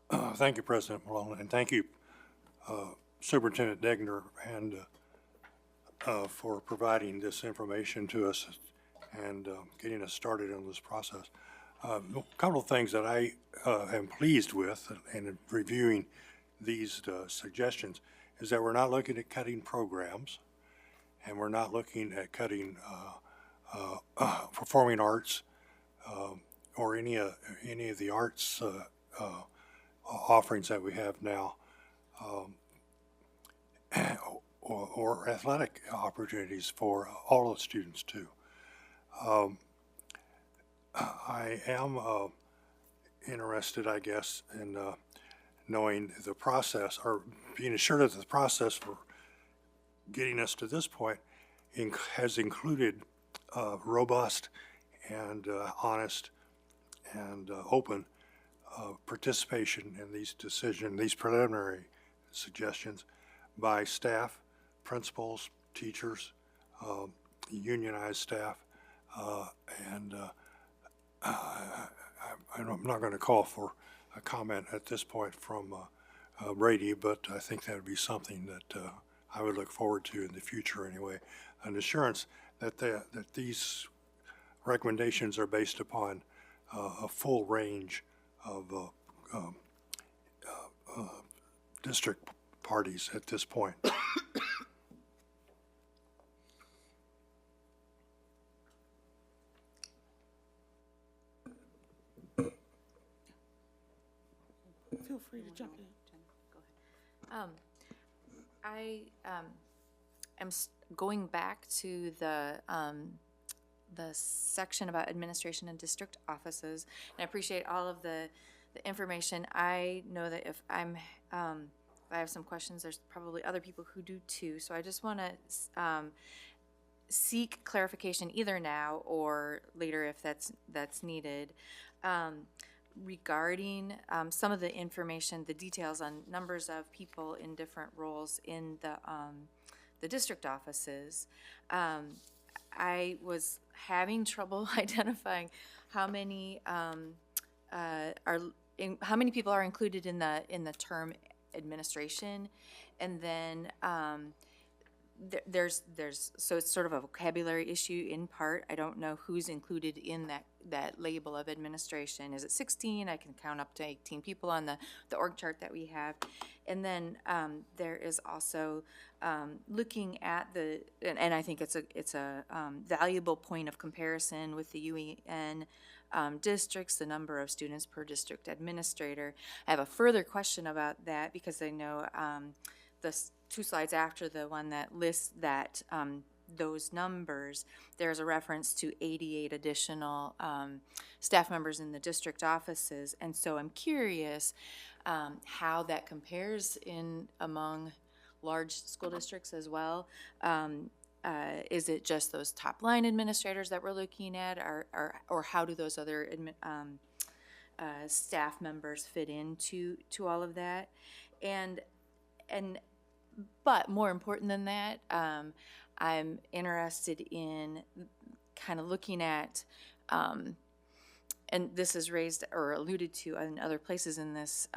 [SPEAKER 1] Go ahead.
[SPEAKER 11] Thank you, President Malone, and thank you, Superintendent Degner, and for providing this information to us and getting us started on this process. A couple of things that I am pleased with in reviewing these suggestions is that we're not looking at cutting programs, and we're not looking at cutting performing arts or any of the arts offerings that we have now, or athletic opportunities for all the students too. I am interested, I guess, in knowing the process, or being assured that the process for getting us to this point has included robust and honest and open participation in these preliminary suggestions by staff, principals, teachers, unionized staff, and I'm not going to call for a comment at this point from Brady, but I think that would be something that I would look forward to in the future anyway. An assurance that that these recommendations are based upon a full range of district parties at this point.
[SPEAKER 1] Feel free to jump in.
[SPEAKER 12] I am going back to the section about administration and district offices, and I appreciate all of the information. I know that if I have some questions, there's probably other people who do too, so I just want to seek clarification either now or later if that's needed. Regarding some of the information, the details on numbers of people in different roles in the district offices, I was having trouble identifying how many how many people are included in the term administration, and then there's so it's sort of a vocabulary issue in part. I don't know who's included in that label of administration. Is it 16? I can count up to 18 people on the org chart that we have. And then there is also looking at and I think it's a valuable point of comparison with the UEN districts, the number of students per district administrator. I have a further question about that because I know the 2 slides after the one that lists that those numbers, there's a reference to 88 additional staff members in the district offices, and so I'm curious how that compares among large school districts as well. Is it just those top line administrators that we're looking at, or how do those other staff members fit into all of that? But more important than that, I'm interested in kind of looking at, and this is raised or alluded to in other places in this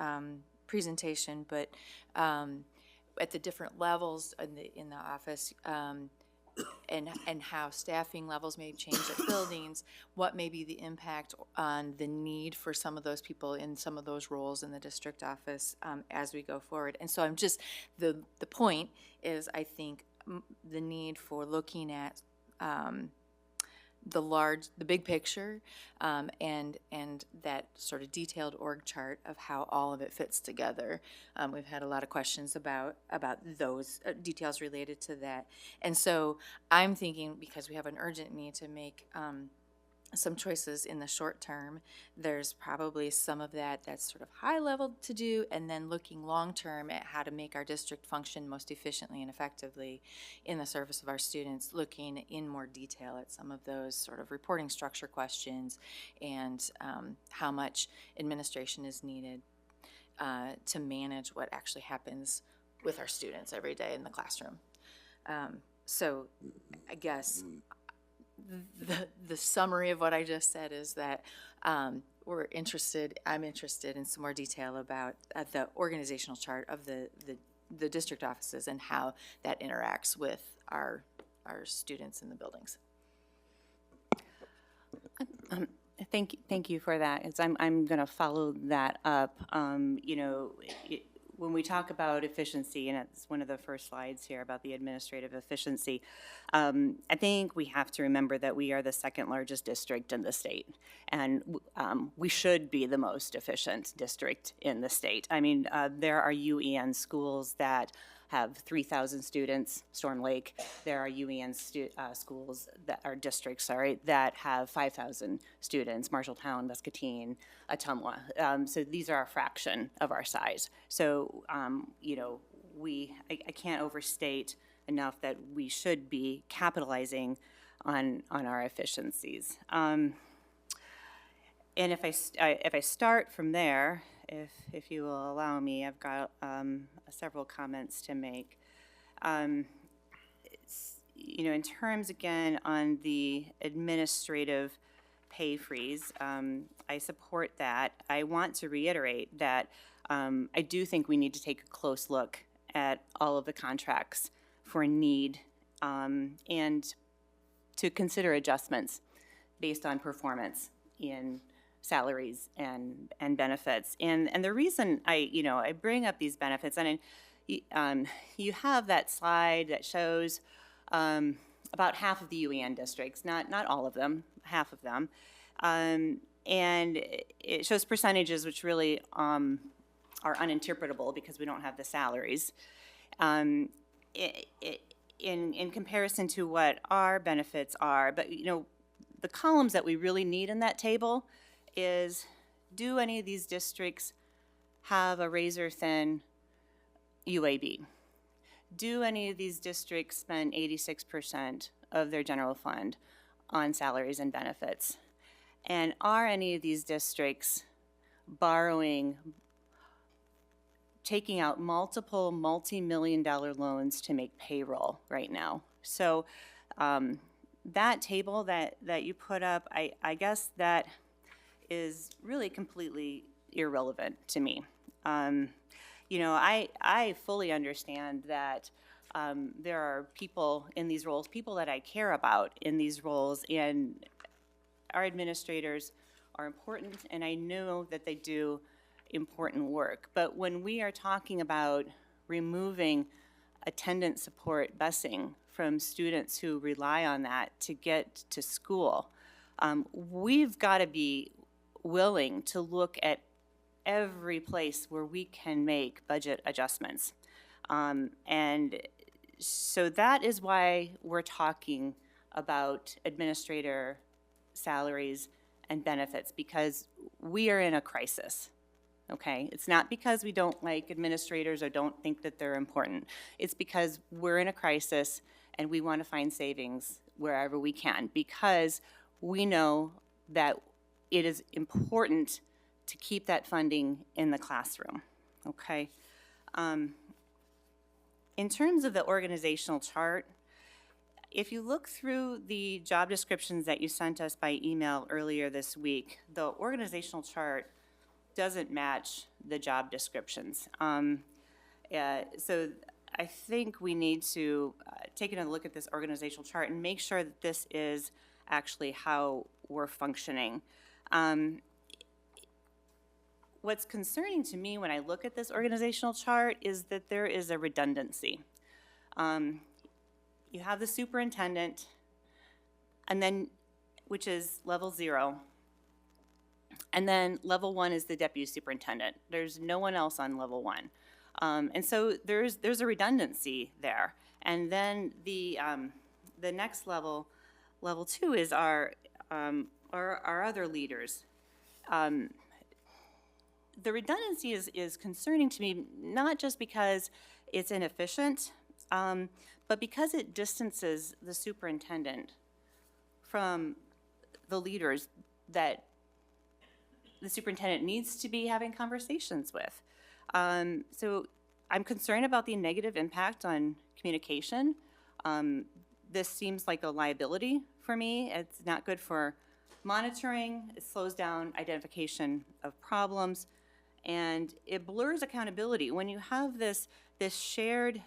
[SPEAKER 12] presentation, but at the different levels in the office, and how staffing levels may change at buildings, what may be the impact on the need for some of those people in some of those roles in the district office as we go forward. And so I'm just, the point is, I think, the need for looking at the big picture, and that sort of detailed org chart of how all of it fits together. We've had a lot of questions about those details related to that. And so I'm thinking, because we have an urgent need to make some choices in the short term, there's probably some of that's sort of high level to do, and then looking long term at how to make our district function most efficiently and effectively in the service of our students, looking in more detail at some of those sort of reporting structure questions and how much administration is needed to manage what actually happens with our students every day in the classroom. So I guess the summary of what I just said is that I'm interested in some more detail about the organizational chart of the district offices and how that interacts with our students in the buildings.
[SPEAKER 13] Thank you for that. I'm going to follow that up. When we talk about efficiency, and it's one of the first slides here about the administrative efficiency, I think we have to remember that we are the second largest district in the state, and we should be the most efficient district in the state. I mean, there are UEN schools that have 3,000 students, Storm Lake. There are UEN schools that are districts, that have 5,000 students, Marshalltown, Muscatine, Ottumwa. So these are a fraction of our size. So, I can't overstate enough that we should be capitalizing on our efficiencies. And if I start from there, if you will allow me, I've got several comments to make. In terms, again, on the administrative pay freeze, I support that. I want to reiterate that I do think we need to take a close look at all of the contracts for need and to consider adjustments based on performance in salaries and benefits. And the reason I bring up these benefits, and you have that slide that shows about half of the UEN districts, not all of them, half of them. And it shows percentages which really are uninterpretable because we don't have the salaries. In comparison to what our benefits are, but the columns that we really need in that table is, do any of these districts have a razor-thin UAB? Do any of these districts spend 86% of their general fund on salaries and benefits? And are any of these districts taking out multiple multi-million-dollar loans to make payroll right now? So that table that you put up, I guess that is really completely irrelevant to me. I fully understand that there are people in these roles, people that I care about in these roles, and our administrators are important, and I know that they do important work. But when we are talking about removing attendance support busing from students who rely on that to get to school, we've got to be willing to look at every place where we can make budget adjustments. And so that is why we're talking about administrator salaries and benefits, because we are in a crisis, okay? It's not because we don't like administrators or don't think that they're important. It's because we're in a crisis and we want to find savings wherever we can, because we know that it is important to keep that funding in the classroom, okay? In terms of the organizational chart, if you look through the job descriptions that you sent us by email earlier this week, the organizational chart doesn't match the job descriptions. So I think we need to take a look at this organizational chart and make sure that this is actually how we're functioning. What's concerning to me when I look at this organizational chart is that there is a redundancy. You have the superintendent, and then, which is level 0, and then level 1 is the deputy superintendent. There's no one else on level 1. And so there's a redundancy there. And then the next level, level 2, is our other leaders. The redundancy is concerning to me, not just because it's inefficient, but because it distances the superintendent from the leaders that the superintendent needs to be having conversations with. So I'm concerned about the negative impact on communication this seems like a liability for me. It's not good for monitoring. It slows down identification of problems, and it blurs accountability. When you have this shared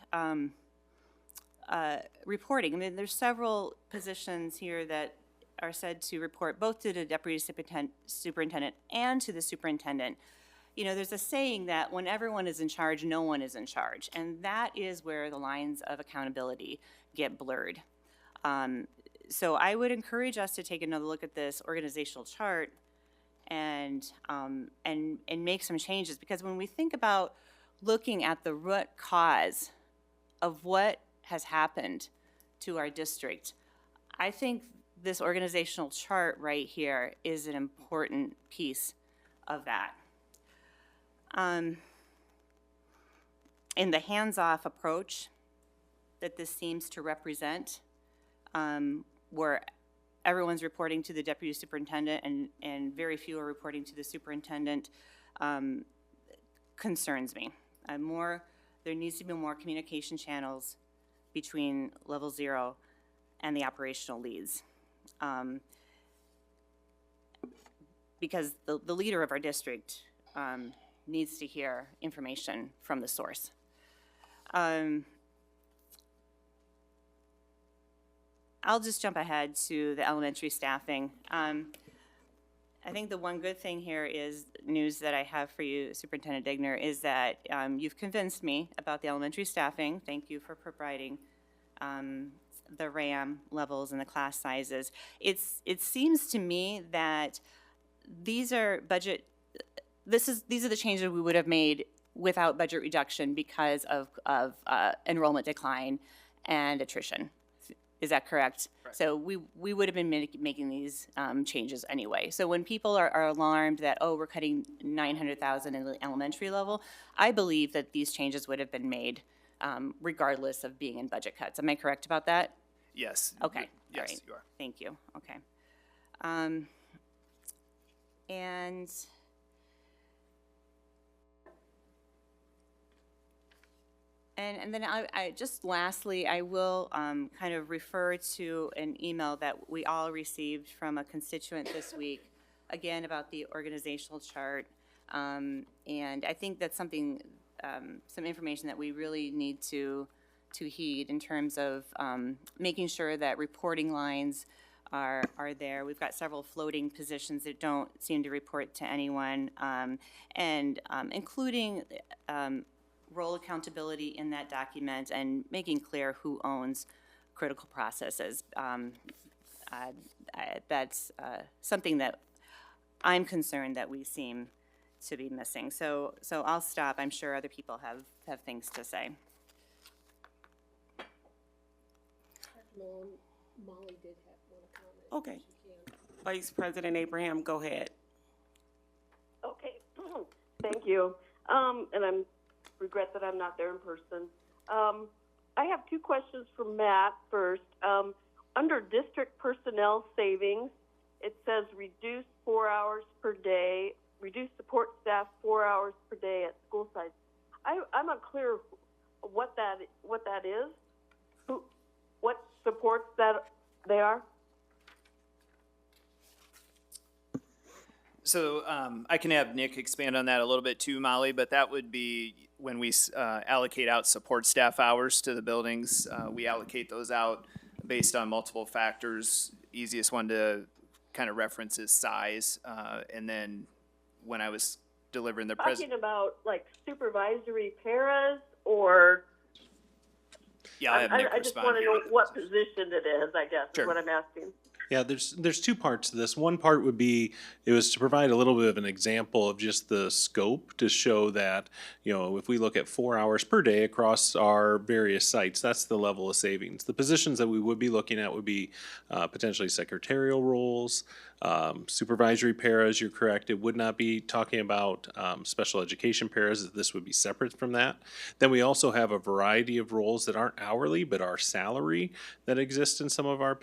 [SPEAKER 13] reporting, I mean, there's several positions here that are said to report both to the deputy superintendent and to the superintendent. You know, there's a saying that when everyone is in charge, no one is in charge, and that is where the lines of accountability get blurred. So I would encourage us to take another look at this organizational chart and make some changes, because when we think about looking at the root cause of what has happened to our district, I think this organizational chart right here is an important piece of that. In the hands-off approach that this seems to represent, where everyone's reporting to the deputy superintendent and very few are reporting to the superintendent, concerns me. There needs to be more communication channels between level 0 and the operational leads. Because the leader of our district needs to hear information from the source. I'll just jump ahead to the elementary staffing. I think the one good thing here is news that I have for you, Superintendent Degner, is that you've convinced me about the elementary staffing. Thank you for providing the RAM levels and the class sizes. It seems to me that these are these are the changes we would have made without budget reduction because of enrollment decline and attrition. Is that correct? Correct. So we would have been making these changes anyway. So when people are alarmed that, oh, we're cutting $900,000 in the elementary level, I believe that these changes would have been made regardless of being in budget cuts. Am I correct about that?
[SPEAKER 10] Yes.
[SPEAKER 13] Okay.
[SPEAKER 10] Yes,
[SPEAKER 13] All right.
[SPEAKER 10] you are.
[SPEAKER 13] Thank you. Okay. And then I just lastly, I will kind of refer to an email that we all received from a constituent this week, again, about the organizational chart. And I think that's something, some information that we really need to heed in terms of making sure that reporting lines are there. We've got several floating positions that don't seem to report to anyone, and including role accountability in that document and making clear who owns critical processes. That's something that I'm concerned that we seem to be missing. So I'll stop. I'm sure other people have things to say.
[SPEAKER 3] Molly did have one comment.
[SPEAKER 1] Okay. Vice President Abraham, go ahead.
[SPEAKER 14] Okay, thank you. And I'm regret that I'm not there in person. I have two questions for Matt first. Under district personnel savings, it says reduce 4 hours per day, reduce support staff 4 hours per day at school sites. I'm unclear what that is. What supports that they are?
[SPEAKER 10] So I can have Nick expand on that a little bit too, Molly, but that would be when we allocate out support staff hours to the buildings. We allocate those out based on multiple factors. Easiest one to kind of reference is size. And then when I was delivering the
[SPEAKER 14] Talking about like supervisory paras or?
[SPEAKER 10] Yeah, I'll have Nick
[SPEAKER 14] I just
[SPEAKER 10] respond
[SPEAKER 14] want to
[SPEAKER 10] here.
[SPEAKER 14] know what position it is, I guess,
[SPEAKER 10] Sure.
[SPEAKER 14] is what I'm asking.
[SPEAKER 15] Yeah, there's two parts to this. One part would be, it was to provide a little bit of an example of just the scope to show that, you know, if we look at 4 hours per day across our various sites, that's the level of savings. The positions that we would be looking at would be potentially secretarial roles, Supervisory paras, you're correct, it would not be talking about special education paras, this would be separate from that. Then we also have a variety of roles that aren't hourly but are salary that exist in some of our,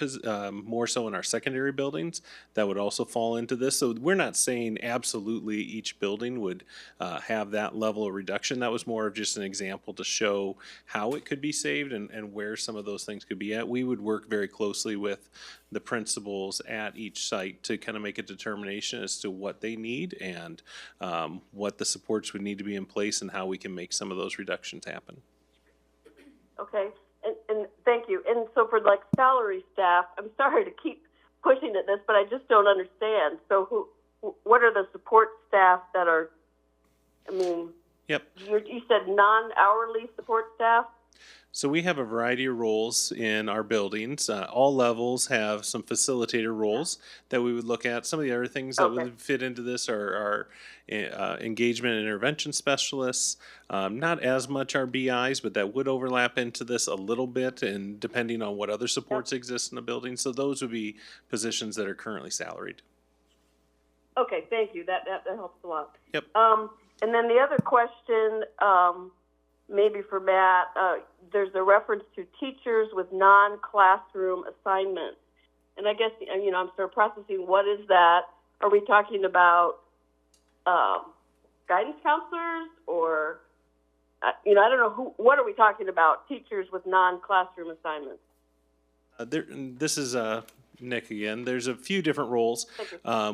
[SPEAKER 15] more so in our secondary buildings, that would also fall into this. So we're not saying absolutely each building would have that level of reduction. That was more of just an example to show how it could be saved and where some of those things could be at. We would work very closely with the principals at each site to kind of make a determination as to what they need and what the supports would need to be in place and how we can make some of those reductions happen.
[SPEAKER 14] Okay, and thank you. And so for like salary staff, I'm sorry to keep pushing at this, but I just don't understand. So what are the support staff that are, I mean,
[SPEAKER 15] Yep.
[SPEAKER 14] you said non-hourly support staff?
[SPEAKER 15] So we have a variety of roles in our buildings. All levels have some facilitator roles that we would look at. Some of the other things that would fit into this are engagement and intervention specialists. Not as much our BIs, but that would overlap into this a little bit, and depending on what other supports exist in the building. So those would be positions that are currently salaried.
[SPEAKER 14] Okay, thank you. That helps a lot.
[SPEAKER 15] Yep.
[SPEAKER 14] And then the other question, maybe for Matt, there's a reference to teachers with non-classroom assignments. And I guess, I'm sort of processing, what is that? Are we talking about guidance counselors or, I don't know, what are we talking about, teachers with non-classroom assignments?
[SPEAKER 15] This is Nick again. There's a few different roles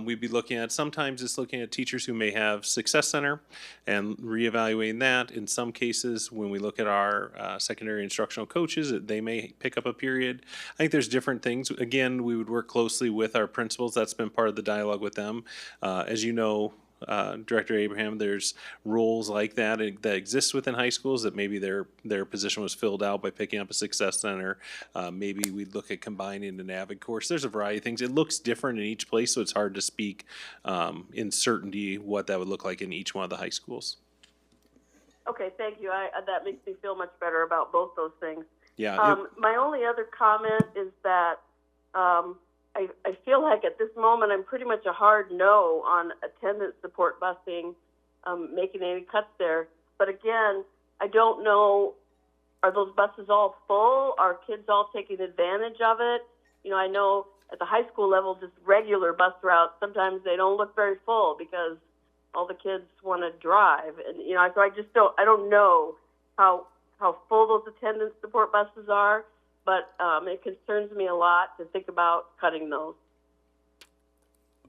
[SPEAKER 15] we'd be looking at. Sometimes it's looking at teachers who may have Success Center and reevaluating that. In some cases, when we look at our secondary instructional coaches, they may pick up a period. I think there's different things. Again, we would work closely with our principals. That's been part of the dialogue with them. As you know, Director Abraham, there's roles like that that exist within high schools that maybe their position was filled out by picking up a Success Center. Maybe we'd look at combining an Avid course. There's a variety of things. It looks different in each place, so it's hard to speak in certainty what that would look like in each one of the high schools.
[SPEAKER 14] Okay, thank you. That makes me feel much better about both those things.
[SPEAKER 15] Yeah.
[SPEAKER 14] My only other comment is that I feel like at this moment I'm pretty much a hard no on attendance support busing, making any cuts there. But again, I don't know, are those buses all full? Are kids all taking advantage of it? I know at the high school level, just regular bus routes, sometimes they don't look very full because all the kids want to drive. And, so I don't know how full those attendance support buses are. But it concerns me a lot to think about cutting those.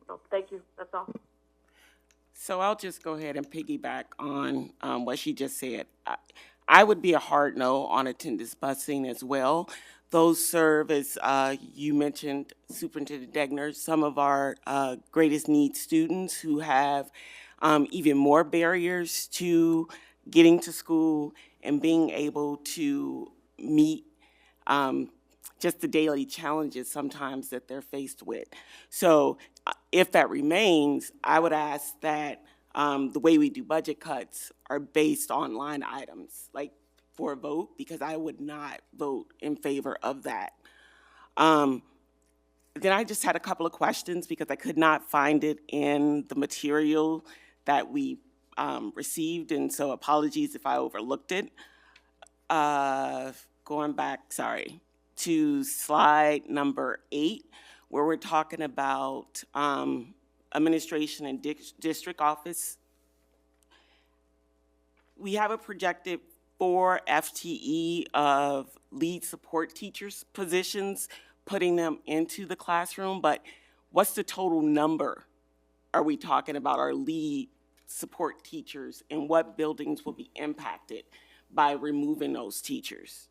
[SPEAKER 14] So thank you. That's all.
[SPEAKER 1] So I'll just go ahead and piggyback on what she just said. I would be a hard no on attendance busing as well. Those serve as, you mentioned, Superintendent Degner, some of our greatest need students who have even more barriers to getting to school and being able to meet just the daily challenges sometimes that they're faced with. So if that remains, I would ask that the way we do budget cuts are based on line items, like for a vote, because I would not vote in favor of that. Then I just had a couple of questions because I could not find it in the material that we received, and so apologies if I overlooked it. Going back, to slide number 8, where we're talking about administration and district office. We have a projected 4 FTE of lead support teachers positions, putting them into the classroom, but what's the total number are we talking about our lead support teachers, and what buildings will be impacted by removing those teachers?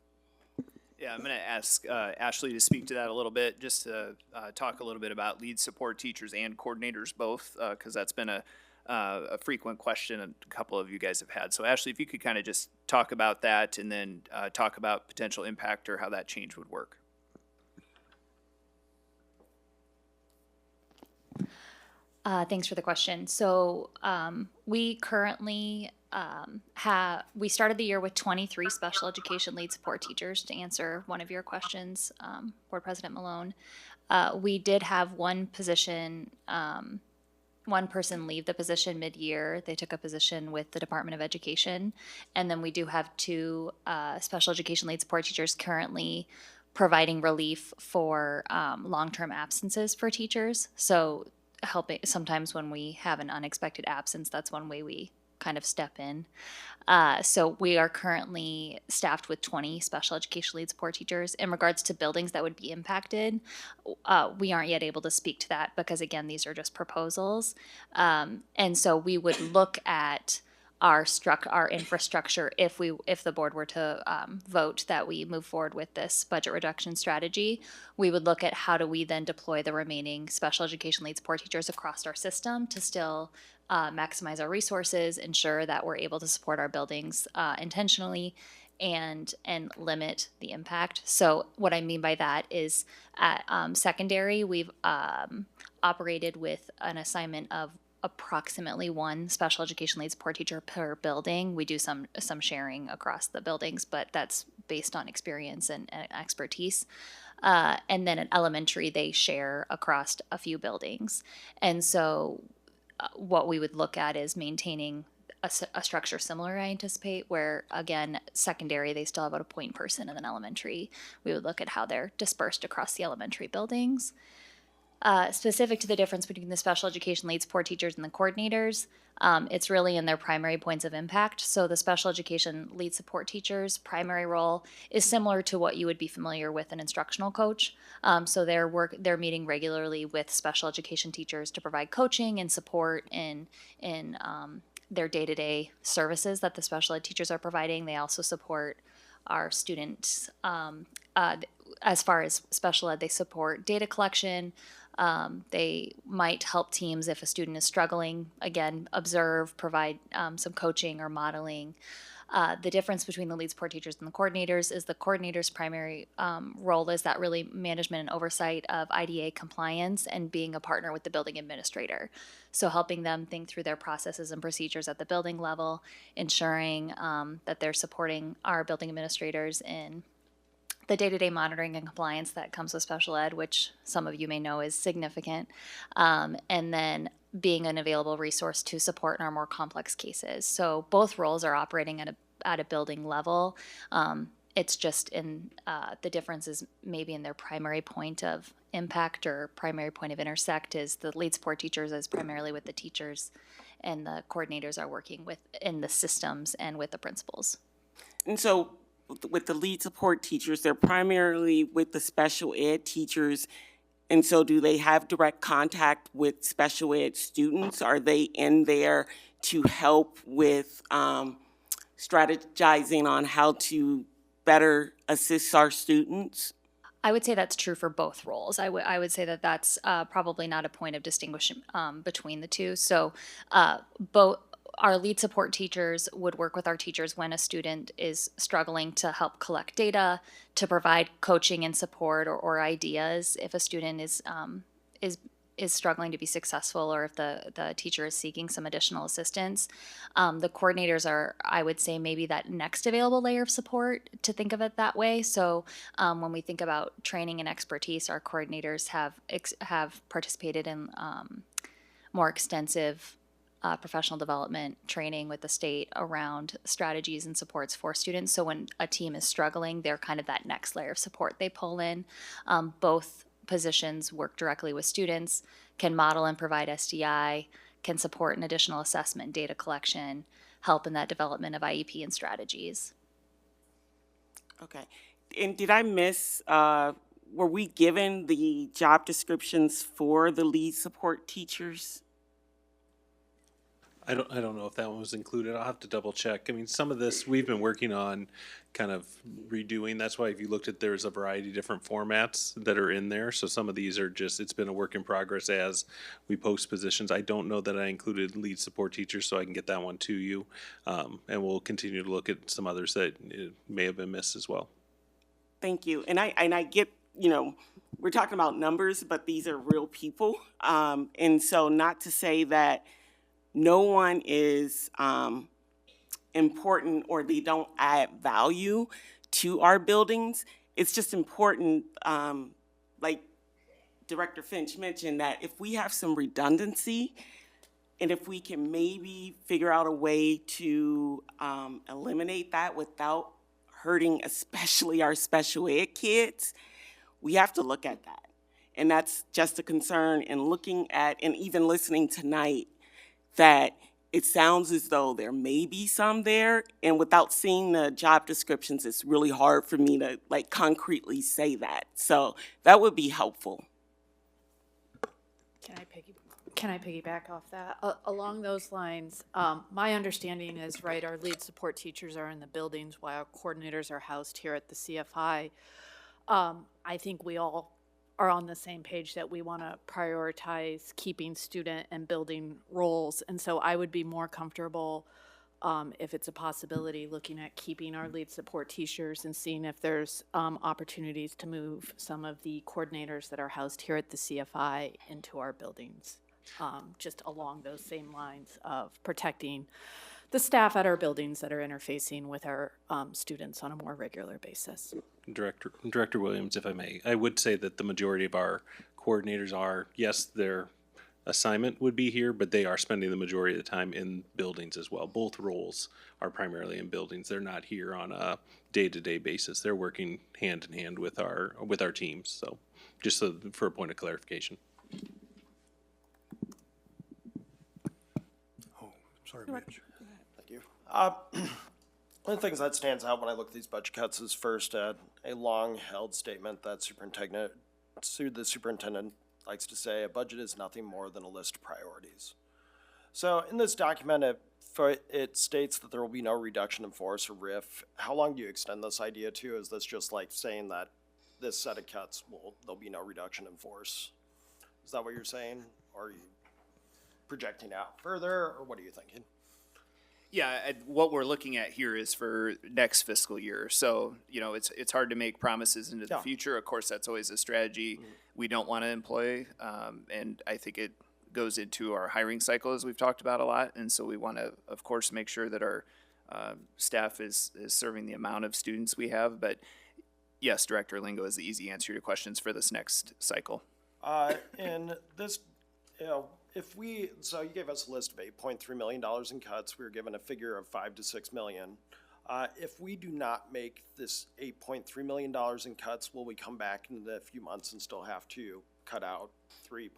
[SPEAKER 10] Yeah, I'm going to ask Ashley to speak to that a little bit, just to talk a little bit about lead support teachers and coordinators both, because that's been a frequent question a couple of you guys have had. So Ashley, if you could kind of just talk about that and then talk about potential impact or how that change would work.
[SPEAKER 16] Thanks for the question. So we currently we started the year with 23 special education lead support teachers, to answer one of your questions, Board President Malone. We did have one position, one person leave the position mid-year. They took a position with the Department of Education. And then we do have two special education lead support teachers currently providing relief for long-term absences for teachers. So helping, sometimes when we have an unexpected absence, that's one way we kind of step in. So we are currently staffed with 20 special education lead support teachers. In regards to buildings that would be impacted, we aren't yet able to speak to that because, again, these are just proposals. And so we would look at our infrastructure if the board were to vote that we move forward with this budget reduction strategy. We would look at how do we then deploy the remaining special education lead support teachers across our system to still maximize our resources, ensure that we're able to support our buildings intentionally, and limit the impact. So what I mean by that is at secondary, we've operated with an assignment of approximately one special education lead support teacher per building. We do some sharing across the buildings, but that's based on experience and expertise. And then at elementary, they share across a few buildings. And so what we would look at is maintaining a structure similar, I anticipate, where, again, secondary, they still have about a point person, and then elementary, we would look at how they're dispersed across the elementary buildings. Specific to the difference between the special education lead support teachers and the coordinators, it's really in their primary points of impact. So the special education lead support teacher's primary role is similar to what you would be familiar with an instructional coach. So they're meeting regularly with special education teachers to provide coaching and support in their day-to-day services that the special ed teachers are providing. They also support our students. As far as special ed, they support data collection. They might help teams if a student is struggling, again, observe, provide some coaching or modeling. The difference between the lead support teachers and the coordinators is the coordinator's primary role is that really management and oversight of IDA compliance and being a partner with the building administrator. So helping them think through their processes and procedures at the building level, ensuring that they're supporting our building administrators in the day-to-day monitoring and compliance that comes with special ed, which some of you may know is significant, and then being an available resource to support in our more complex cases. So both roles are operating at a building level. It's just in the difference is maybe in their primary point of impact or primary point of intersect is the lead support teachers is primarily with the teachers, and the coordinators are working in the systems and with the principals.
[SPEAKER 1] And so with the lead support teachers, they're primarily with the special ed teachers. And so do they have direct contact with special ed students? Are they in there to help with strategizing on how to better assist our students?
[SPEAKER 16] I would say that's true for both roles. I would say that that's probably not a point of distinguishing between the two. So both our lead support teachers would work with our teachers when a student is struggling to help collect data, to provide coaching and support or ideas if a student is struggling to be successful or if the teacher is seeking some additional assistance. The coordinators are, I would say, maybe that next available layer of support, to think of it that way. So when we think about training and expertise, our coordinators have participated in more extensive professional development training with the state around strategies and supports for students. So when a team is struggling, they're kind of that next layer of support they pull in. Both positions work directly with students, can model and provide SDI, can support an additional assessment, data collection, help in that development of IEP and strategies.
[SPEAKER 1] Okay. And did I miss, were we given the job descriptions for the lead support teachers?
[SPEAKER 15] I don't know if that one was included. I'll have to double check. I mean, some of this we've been working on kind of redoing. That's why if you looked at, there's a variety of different formats that are in there. So some of these are just, it's been a work in progress as we post positions. I don't know that I included lead support teachers, so I can get that one to you. And we'll continue to look at some others that may have been missed as well.
[SPEAKER 1] Thank you. And I get, we're talking about numbers, but these are real people. And so not to say that no one is important or they don't add value to our buildings. It's just important, like Director Finch mentioned, that if we have some redundancy and if we can maybe figure out a way to eliminate that without hurting especially our special ed kids, we have to look at that. And that's just a concern in looking at, and even listening tonight, that it sounds as though there may be some there, and without seeing the job descriptions, it's really hard for me to like concretely say that. So that would be helpful.
[SPEAKER 17] Can I piggyback off that? Along those lines, my understanding is, right, our lead support teachers are in the buildings while our coordinators are housed here at the CFI. I think we all are on the same page that we want to prioritize keeping student and building roles. And so I would be more comfortable, if it's a possibility, looking at keeping our lead support teachers and seeing if there's opportunities to move some of the coordinators that are housed here at the CFI into our buildings, just along those same lines of protecting the staff at our buildings that are interfacing with our students on a more regular basis.
[SPEAKER 15] Director Williams, if I may, I would say that the majority of our coordinators are, yes, their assignment would be here, but they are spending the majority of the time in buildings as well. Both roles are primarily in buildings. They're not here on a day-to-day basis. They're working hand in hand with our teams. So just for a point of clarification.
[SPEAKER 11] Oh, sorry, Mitch.
[SPEAKER 18] Thank you. One of the things that stands out when I look at these budget cuts is first a long-held statement that the superintendent likes to say, a budget is nothing more than a list of priorities. So in this document, it states that there will be no reduction in force or RIF. How long do you extend this idea to? Is this just like saying that this set of cuts, there'll be no reduction in force? Is that what you're saying? Or are you projecting out further, or what are you thinking?
[SPEAKER 10] Yeah, what we're looking at here is for next fiscal year. So, it's hard to make promises into the future. Of course, that's always a strategy we don't want to employ. And I think it goes into our hiring cycle, as we've talked about a lot. And so we want to, of course, make sure that our staff is serving the amount of students we have. But yes, Director Lingo is the easy answer to your questions for this next cycle.
[SPEAKER 18] And this, so you gave us a list of $8.3 million in cuts. We were given a figure of $5 to $6 million. If we do not make this $8.3 million in cuts, will we come back in a few months and still have to cut out $2.3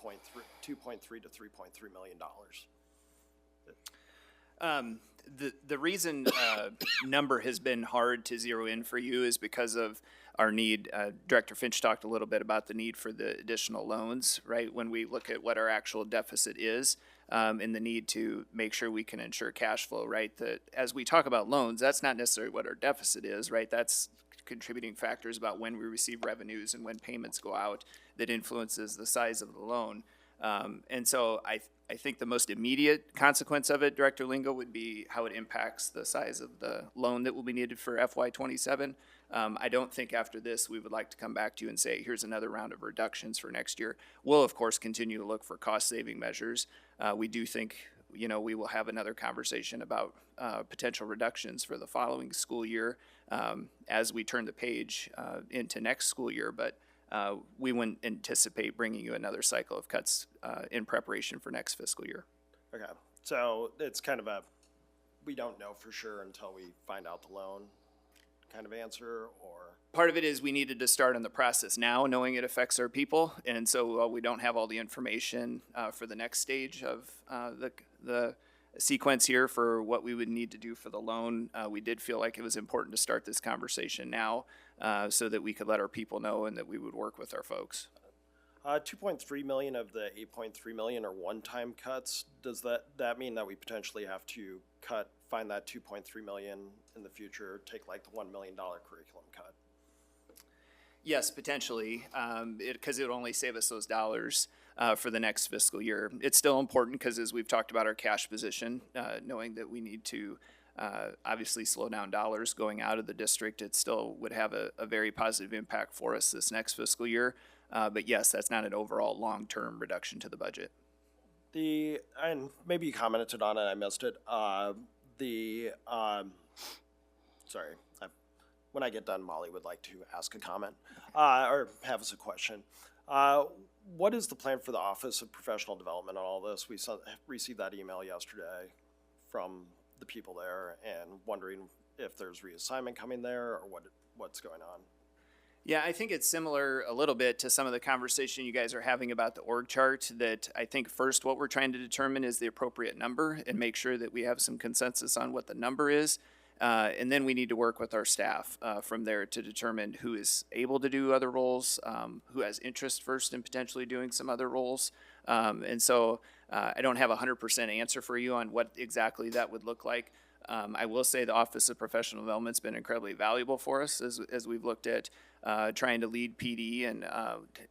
[SPEAKER 18] to $3.3 million?
[SPEAKER 10] The reason number has been hard to zero in for you is because of our need. Director Finch talked a little bit about the need for the additional loans, right? When we look at what our actual deficit is, and the need to make sure we can ensure cash flow, right? That as we talk about loans, that's not necessarily what our deficit is, right? That's contributing factors about when we receive revenues and when payments go out that influences the size of the loan. And so I think the most immediate consequence of it, Director Lingo, would be how it impacts the size of the loan that will be needed for FY27. I don't think after this we would like to come back to you and say, here's another round of reductions for next year. We'll, of course, continue to look for cost-saving measures. We do think, we will have another conversation about potential reductions for the following school year as we turn the page into next school year. But we wouldn't anticipate bringing you another cycle of cuts in preparation for next fiscal year.
[SPEAKER 18] Okay, so it's kind of we don't know for sure until we find out the loan kind of answer, or?
[SPEAKER 10] Part of it is we needed to start on the process now, knowing it affects our people. And so we don't have all the information for the next stage of the sequence here for what we would need to do for the loan. We did feel like it was important to start this conversation now so that we could let our people know and that we would work with our folks.
[SPEAKER 18] 2.3 million of the 8.3 million are one-time cuts. Does that mean that we potentially have to find that 2.3 million in the future, take like the $1 million curriculum cut?
[SPEAKER 10] Yes, potentially, because it would only save us those dollars for the next fiscal year. It's still important because as we've talked about our cash position, knowing that we need to obviously slow down dollars going out of the district, it still would have a very positive impact for us this next fiscal year. But yes, that's not an overall long-term reduction to the budget.
[SPEAKER 18] And maybe you commented on it, I missed it. the, sorry, when I get done, Molly would like to ask a comment, or have us a question. What is the plan for the Office of Professional Development on all this? We received that email yesterday from the people there and wondering if there's reassignment coming there or what's going on.
[SPEAKER 10] Yeah, I think it's similar a little bit to some of the conversation you guys are having about the org chart, that I think first what we're trying to determine is the appropriate number and make sure that we have some consensus on what the number is. And then we need to work with our staff from there to determine who is able to do other roles, who has interest first in potentially doing some other roles. And so I don't have a 100% answer for you on what exactly that would look like. I will say the Office of Professional Development's been incredibly valuable for us as we've looked at trying to lead PD and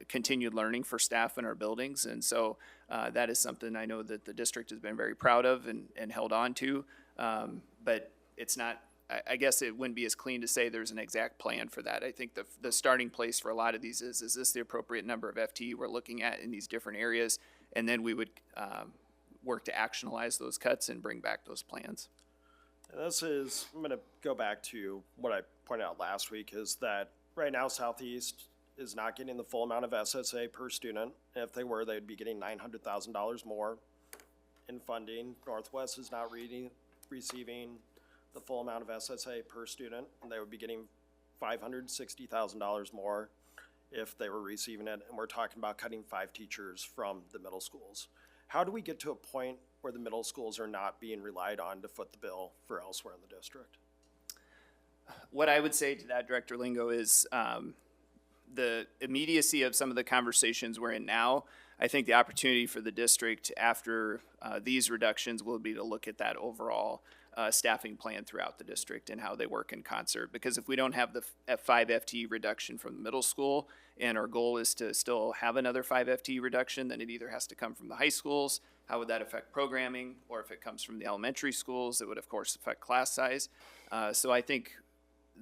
[SPEAKER 10] continued learning for staff in our buildings. And so that is something I know that the district has been very proud of and held on to. But it's not, I guess it wouldn't be as clean to say there's an exact plan for that. I think the starting place for a lot of these is this the appropriate number of FTE we're looking at in these different areas? And then we would work to actionalize those cuts and bring back those plans.
[SPEAKER 18] And this is, I'm going to go back to what I pointed out last week, is that right now Southeast is not getting the full amount of SSA per student. If they were, they'd be getting $900,000 more in funding. Northwest is not receiving the full amount of SSA per student, and they would be getting $560,000 more if they were receiving it. And we're talking about cutting 5 teachers from the middle schools. How do we get to a point where the middle schools are not being relied on to foot the bill for elsewhere in the district?
[SPEAKER 10] What I would say to that, Director Lingo, is the immediacy of some of the conversations we're in now. I think the opportunity for the district after these reductions will be to look at that overall staffing plan throughout the district and how they work in concert. Because if we don't have the 5 FTE reduction from the middle school, and our goal is to still have another 5 FTE reduction, then it either has to come from the high schools. How would that affect programming? Or if it comes from the elementary schools, it would of course affect class size. So I think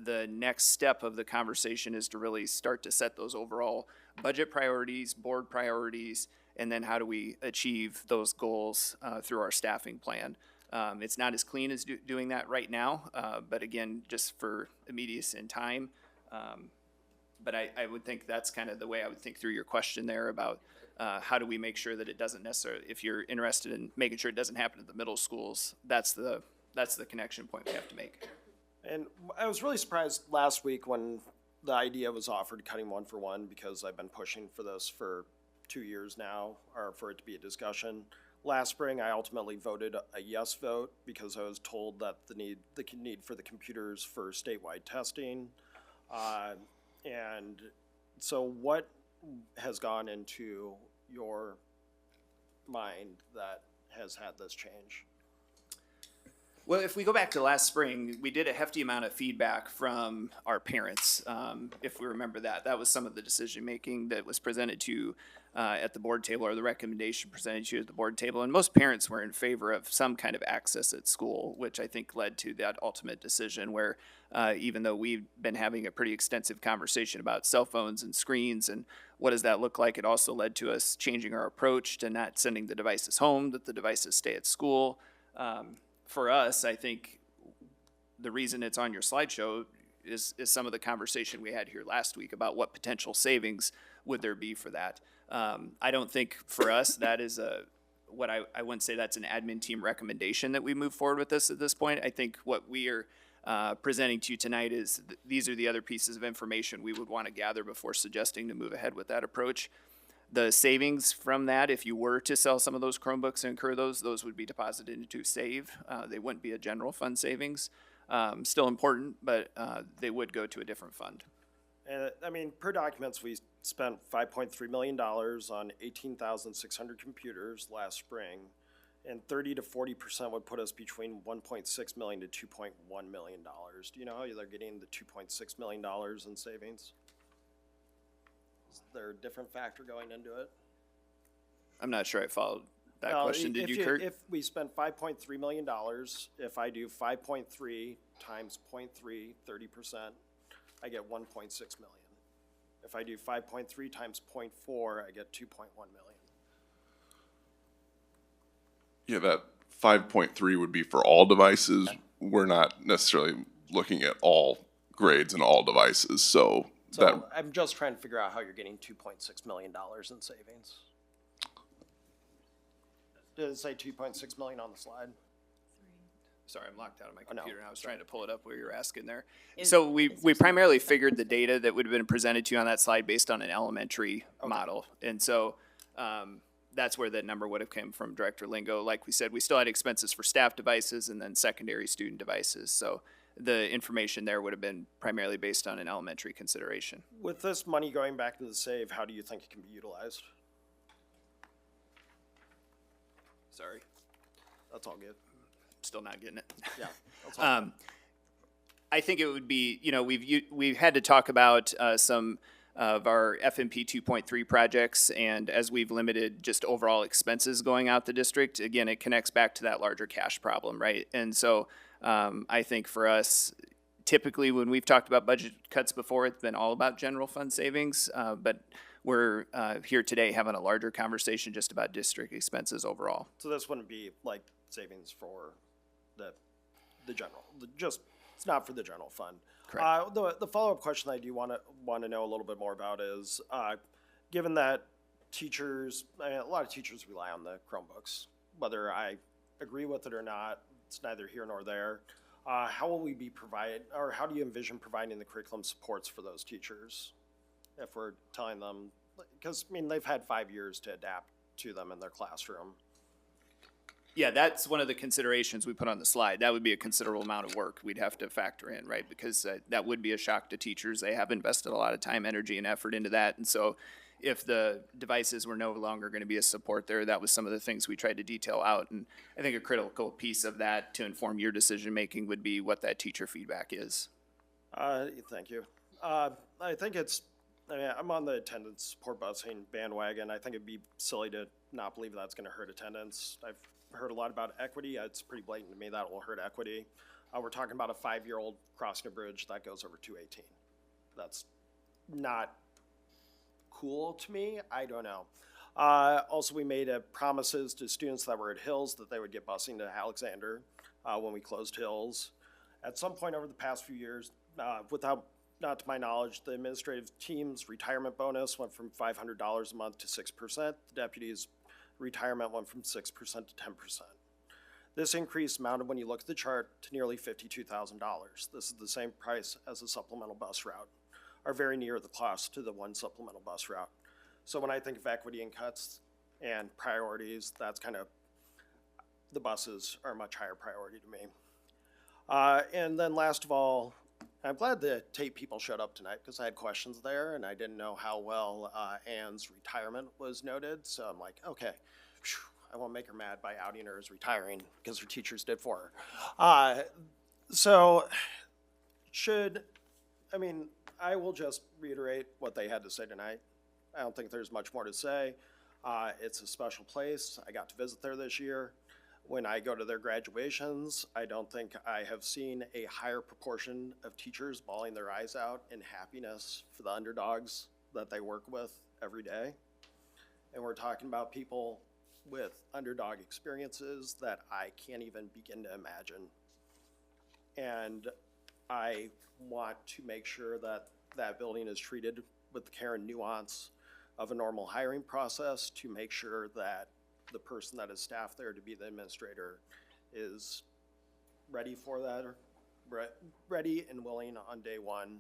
[SPEAKER 10] the next step of the conversation is to really start to set those overall budget priorities, board priorities, and then how do we achieve those goals through our staffing plan. It's not as clean as doing that right now, but again, just for immediacy and time. But I would think that's kind of the way I would think through your question there about how do we make sure that it doesn't necessarily, if you're interested in making sure it doesn't happen at the middle schools, that's the connection point we have to make.
[SPEAKER 18] And I was really surprised last week when the idea was offered, cutting 1-for-1, because I've been pushing for this for 2 years now, or for it to be a discussion. Last spring, I ultimately voted a yes vote because I was told that the need for the computers for statewide testing. And so what has gone into your mind that has had this change?
[SPEAKER 10] Well, if we go back to last spring, we did a hefty amount of feedback from our parents. If we remember that, that was some of the decision-making that was presented to at the board table, or the recommendation presented to you at the board table. And most parents were in favor of some kind of access at school, which I think led to that ultimate decision where even though we've been having a pretty extensive conversation about cell phones and screens and what does that look like, it also led to us changing our approach to not sending the devices home, that the devices stay at school. For us, I think the reason it's on your slideshow is some of the conversation we had here last week about what potential savings would there be for that. I don't think for us that is I wouldn't say that's an admin team recommendation that we move forward with this at this point. I think what we are presenting to you tonight is these are the other pieces of information we would want to gather before suggesting to move ahead with that approach. The savings from that, if you were to sell some of those Chromebooks and incur those would be deposited into SAVE. They wouldn't be a general fund savings. Still important, but they would go to a different fund.
[SPEAKER 18] And I mean, per documents, we spent $5.3 million on 18,600 computers last spring, and 30 to 40% would put us between $1.6 million to $2.1 million. Do you know how they're getting the $2.6 million in savings? Is there a different factor going into it?
[SPEAKER 10] I'm not sure I followed that question. Did you, Kurt?
[SPEAKER 18] If we spend $5.3 million, if I do 5.3 times 0.3, 30%, I get 1.6 million. If I do 5.3 times 0.4, I get 2.1 million.
[SPEAKER 19] Yeah, that 5.3 would be for all devices. We're not necessarily looking at all grades and all devices, so that,
[SPEAKER 18] So I'm just trying to figure out how you're getting $2.6 million in savings. Did it say 2.6 million on the slide?
[SPEAKER 10] Sorry, I'm locked out of my
[SPEAKER 18] Oh, no.
[SPEAKER 10] computer, and I was trying to pull it up where you were asking there. So we primarily figured the data that would have been presented to you on that slide based on an elementary model. And so, that's where that number would have come from, Director Lingo. Like we said, we still had expenses for staff devices and then secondary student devices. So the information there would have been primarily based on an elementary consideration.
[SPEAKER 18] With this money going back into the save, how do you think it can be utilized?
[SPEAKER 10] Sorry,
[SPEAKER 18] That's all good.
[SPEAKER 10] still not getting it.
[SPEAKER 18] Yeah, that's all good.
[SPEAKER 10] I think it would be, we've had to talk about some of our FMP 2.3 projects, and as we've limited just overall expenses going out the district, again, it connects back to that larger cash problem, right? And so I think for us, typically when we've talked about budget cuts before, it's been all about general fund savings, but we're here today having a larger conversation just about district expenses overall.
[SPEAKER 18] So this wouldn't be like savings for the general, it's not for the general fund.
[SPEAKER 10] Correct.
[SPEAKER 18] The follow-up question I do want to know a little bit more about is, given that a lot of teachers rely on the Chromebooks, whether I agree with it or not, it's neither here nor there. How will we be or how do you envision providing the curriculum supports for those teachers? If we're telling them, because, they've had 5 years to adapt to them in their classroom.
[SPEAKER 10] Yeah, that's one of the considerations we put on the slide. That would be a considerable amount of work we'd have to factor in, right? Because that would be a shock to teachers. They have invested a lot of time, energy, and effort into that. And so if the devices were no longer going to be a support there, that was some of the things we tried to detail out. And I think a critical piece of that to inform your decision-making would be what that teacher feedback is.
[SPEAKER 18] Thank you. I think I'm on the attendance support busing bandwagon. I think it'd be silly to not believe that's going to hurt attendance. I've heard a lot about equity. It's pretty blatant to me that will hurt equity. We're talking about a 5-year-old crossing a bridge that goes over 218. That's not cool to me. I don't know. Also, we made promises to students that were at Hills that they would get busing to Alexander when we closed Hills. At some point over the past few years, not to my knowledge, the administrative team's retirement bonus went from $500 a month to 6%. The deputy's retirement went from 6% to 10%. This increase amounted, when you look at the chart, to nearly $52,000. This is the same price as a supplemental bus route, or very near the cost to the one supplemental bus route. So when I think of equity and cuts and priorities, that's kind of, the buses are a much higher priority to me. And then last of all, I'm glad the Tate people showed up tonight because I had questions there and I didn't know how well Ann's retirement was noted. So I'm like, okay, I won't make her mad by outing her as retiring because her teachers did for her. I will just reiterate what they had to say tonight. I don't think there's much more to say. It's a special place. I got to visit there this year. When I go to their graduations, I don't think I have seen a higher proportion of teachers bawling their eyes out in happiness for the underdogs that they work with every day. And we're talking about people with underdog experiences that I can't even begin to imagine. And I want to make sure that that building is treated with the care and nuance of a normal hiring process to make sure that the person that is staffed there to be the administrator is ready for that, ready and willing on day one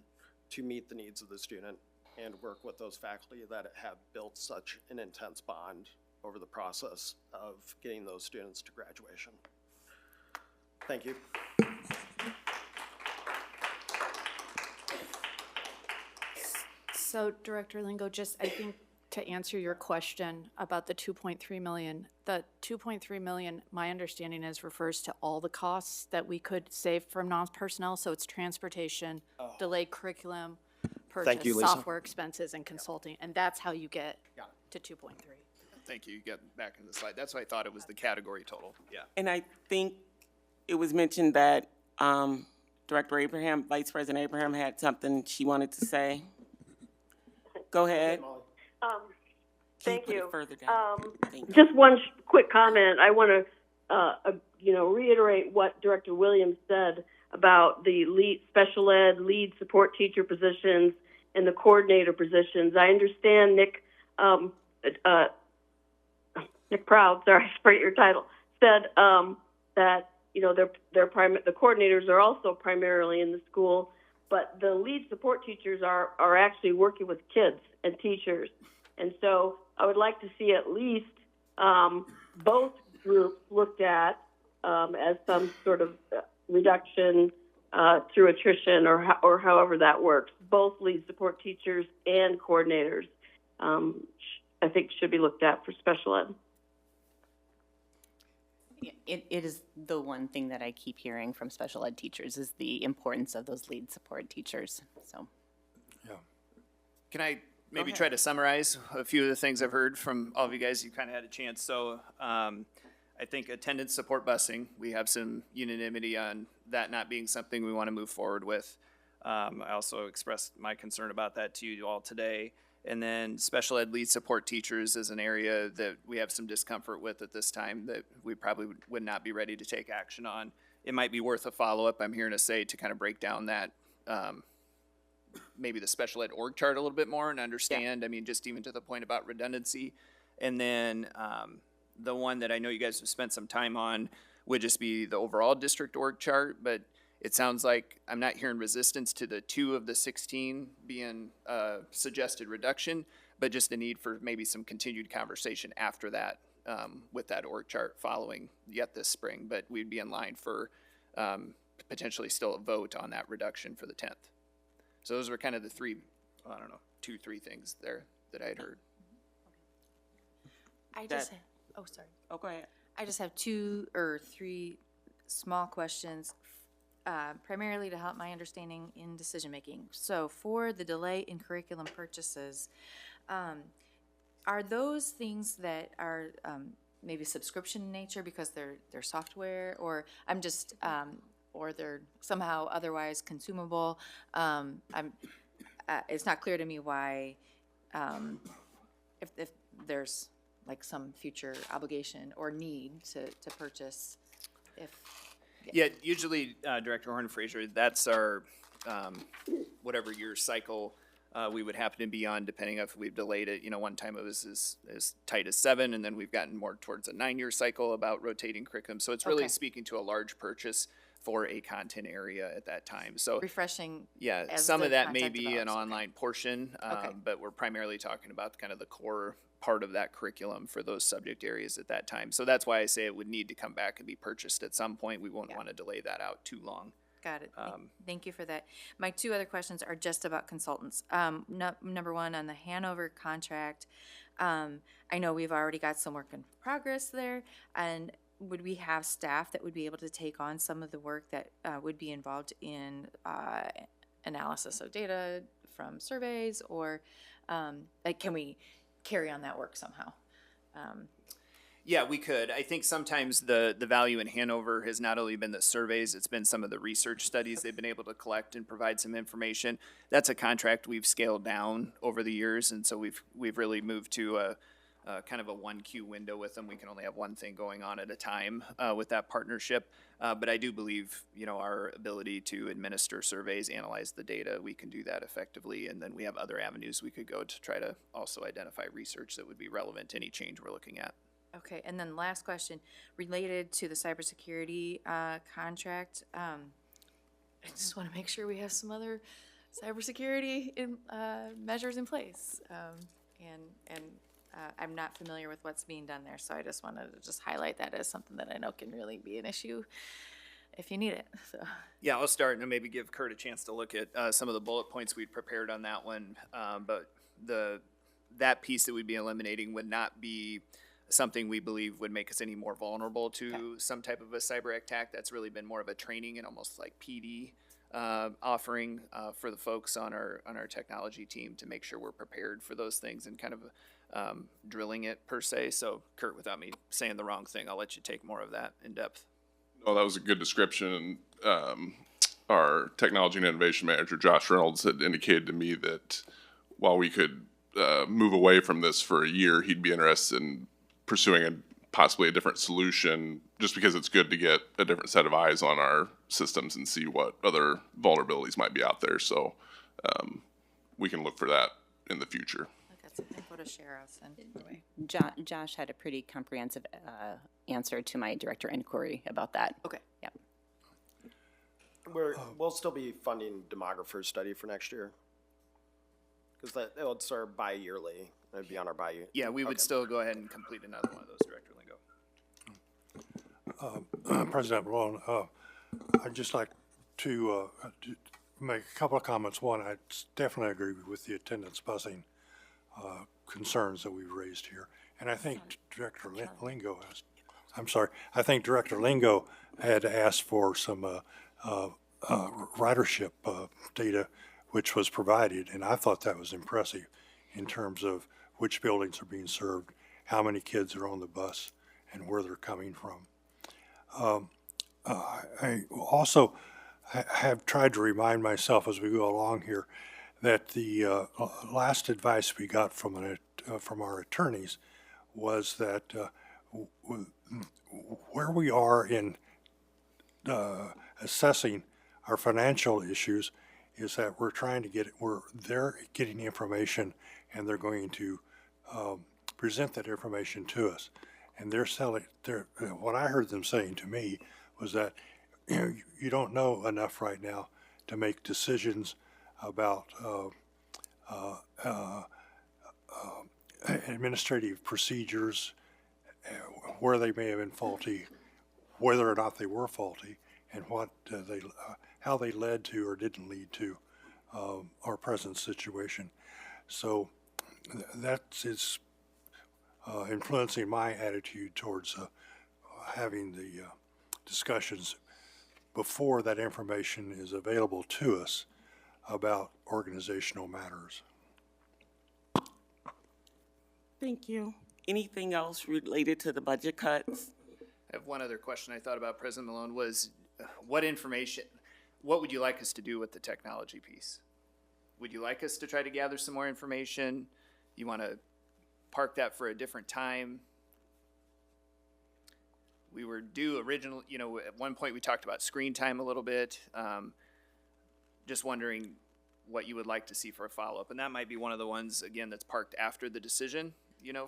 [SPEAKER 18] to meet the needs of the student and work with those faculty that have built such an intense bond over the process of getting those students to graduation. Thank you.
[SPEAKER 17] So Director Lingo, I think to answer your question about the 2.3 million, the 2.3 million, my understanding is refers to all the costs that we could save from non-personnel. So it's transportation, delayed curriculum,
[SPEAKER 18] Thank you,
[SPEAKER 17] purchase,
[SPEAKER 18] Lisa.
[SPEAKER 17] software expenses, and consulting. And that's how you get to 2.3.
[SPEAKER 10] Thank you. You got back in the slide. That's why I thought it was the category total. Yeah.
[SPEAKER 1] And I think it was mentioned that Director Abraham, Vice President Abraham had something she wanted to say. Go ahead.
[SPEAKER 14] Thank
[SPEAKER 1] Can you
[SPEAKER 14] you.
[SPEAKER 1] put it further down? Thank you.
[SPEAKER 14] Just one quick comment. I want to reiterate what Director Williams said about the special ed lead support teacher positions and the coordinator positions. I understand Nick Proud, sorry, I forget your title, said that the coordinators are also primarily in the school, but the lead support teachers are actually working with kids and teachers. And so I would like to see at least both groups looked at as some sort of reduction through attrition or however that works. Both lead support teachers and coordinators, I think, should be looked at for special ed.
[SPEAKER 13] It is the one thing that I keep hearing from special ed teachers is the importance of those lead support teachers. So,
[SPEAKER 10] Can I maybe try to summarize a few of the things I've heard from all of you guys? You kind of had a chance. So I think attendance support busing, we have some unanimity on that not being something we want to move forward with. I also expressed my concern about that to you all today. And then special ed lead support teachers is an area that we have some discomfort with at this time that we probably would not be ready to take action on. It might be worth a follow-up, I'm hearing to say, to kind of break down that maybe the special ed org chart a little bit more and understand, I mean, just even to the point about redundancy. And then the one that I know you guys have spent some time on would just be the overall district org chart, but it sounds like I'm not hearing resistance to the 2 of the 16 being suggested reduction, but just the need for maybe some continued conversation after that with that org chart following yet this spring. But we'd be in line for potentially still a vote on that reduction for the 10th. So those were kind of the 3 things there that I'd heard.
[SPEAKER 1] Go ahead.
[SPEAKER 12] I just have 2 or 3 small questions. Primarily to help my understanding in decision-making. So for the delay in curriculum purchases, are those things that are maybe subscription in nature because they're software, or or they're somehow otherwise consumable? It's not clear to me why, if there's like some future obligation or need to purchase,
[SPEAKER 10] Yeah, usually, Director Horn-Fraser, that's our, whatever year cycle we would happen to be on, depending if we've delayed it. One time it was as tight as 7, and then we've gotten more towards a 9-year cycle about rotating curriculum. So it's really speaking to a large purchase for a content area at that time. So
[SPEAKER 12] refreshing.
[SPEAKER 10] Yeah,
[SPEAKER 12] as
[SPEAKER 10] some
[SPEAKER 12] the
[SPEAKER 10] of that
[SPEAKER 12] content
[SPEAKER 10] may be an
[SPEAKER 12] develops.
[SPEAKER 10] online portion, but we're primarily talking about kind of the core part of that curriculum for those subject areas at that time. So that's why I say it would need to come back and be purchased at some point. We won't want to delay that out too long.
[SPEAKER 12] Got it. Thank you for that. My 2 other questions are just about consultants. Number 1, on the Hanover contract, I know we've already got some work in progress there, and would we have staff that would be able to take on some of the work that would be involved in analysis of data from surveys, or can we carry on that work somehow?
[SPEAKER 10] Yeah, we could. I think sometimes the value in Hanover has not only been the surveys, it's been some of the research studies they've been able to collect and provide some information. That's a contract we've scaled down over the years, and so we've really moved to a kind of a 1Q window with them. We can only have one thing going on at a time with that partnership. But I do believe, our ability to administer surveys, analyze the data, we can do that effectively. And then we have other avenues we could go to try to also identify research that would be relevant to any change we're looking at.
[SPEAKER 12] Okay, and then last question, related to the cybersecurity contract. I just want to make sure we have some other cybersecurity measures in place. I'm not familiar with what's being done there, so I just wanted to just highlight that as something that I know can really be an issue if you need it. So.
[SPEAKER 10] Yeah, I'll start and maybe give Kurt a chance to look at some of the bullet points we'd prepared on that one. But that piece that we'd be eliminating would not be something we believe would make us any more vulnerable to some type of a cyber attack. That's really been more of a training and almost like PD offering for the folks on our technology team to make sure we're prepared for those things and kind of drilling it per se. So Kurt, without me saying the wrong thing, I'll let you take more of that in depth.
[SPEAKER 19] Oh, that was a good description. Our technology and innovation manager, Josh Reynolds, had indicated to me that while we could move away from this for a year, he'd be interested in pursuing a possibly a different solution, just because it's good to get a different set of eyes on our systems and see what other vulnerabilities might be out there. So we can look for that in the future.
[SPEAKER 12] That's info to share us anyway.
[SPEAKER 13] Josh had a pretty comprehensive answer to my director inquiry about that.
[SPEAKER 12] Okay.
[SPEAKER 13] Yep.
[SPEAKER 18] We'll still be funding demographer study for next year. Because it's our bi-yearly, it'd be on our bi-year.
[SPEAKER 10] Yeah, we would
[SPEAKER 18] Okay.
[SPEAKER 10] still go ahead and complete another one of those, Director Lingo.
[SPEAKER 11] President Malone, I'd just like to make a couple of comments. One, I definitely agree with the attendance busing concerns that we've raised here. And I think Director Lingo has, I think Director Lingo had asked for some ridership data, which was provided, and I thought that was impressive in terms of which buildings are being served, how many kids are on the bus, and where they're coming from. I also have tried to remind myself as we go along here that the last advice we got from our attorneys was that where we are in assessing our financial issues is that we're trying to they're getting information and they're going to present that information to us. And what I heard them saying to me was that you don't know enough right now to make decisions about administrative procedures, where they may have been faulty, whether or not they were faulty, and how they led to or didn't lead to our present situation. So that is influencing my attitude towards having the discussions before that information is available to us about organizational matters.
[SPEAKER 1] Thank you. Anything else related to the budget cuts?
[SPEAKER 10] I have one other question I thought about, President Malone, was what would you like us to do with the technology piece? Would you like us to try to gather some more information? You want to park that for a different time? We were due original, at one point we talked about screen time a little bit. Just wondering what you would like to see for a follow-up. And that might be one of the ones, again, that's parked after the decision,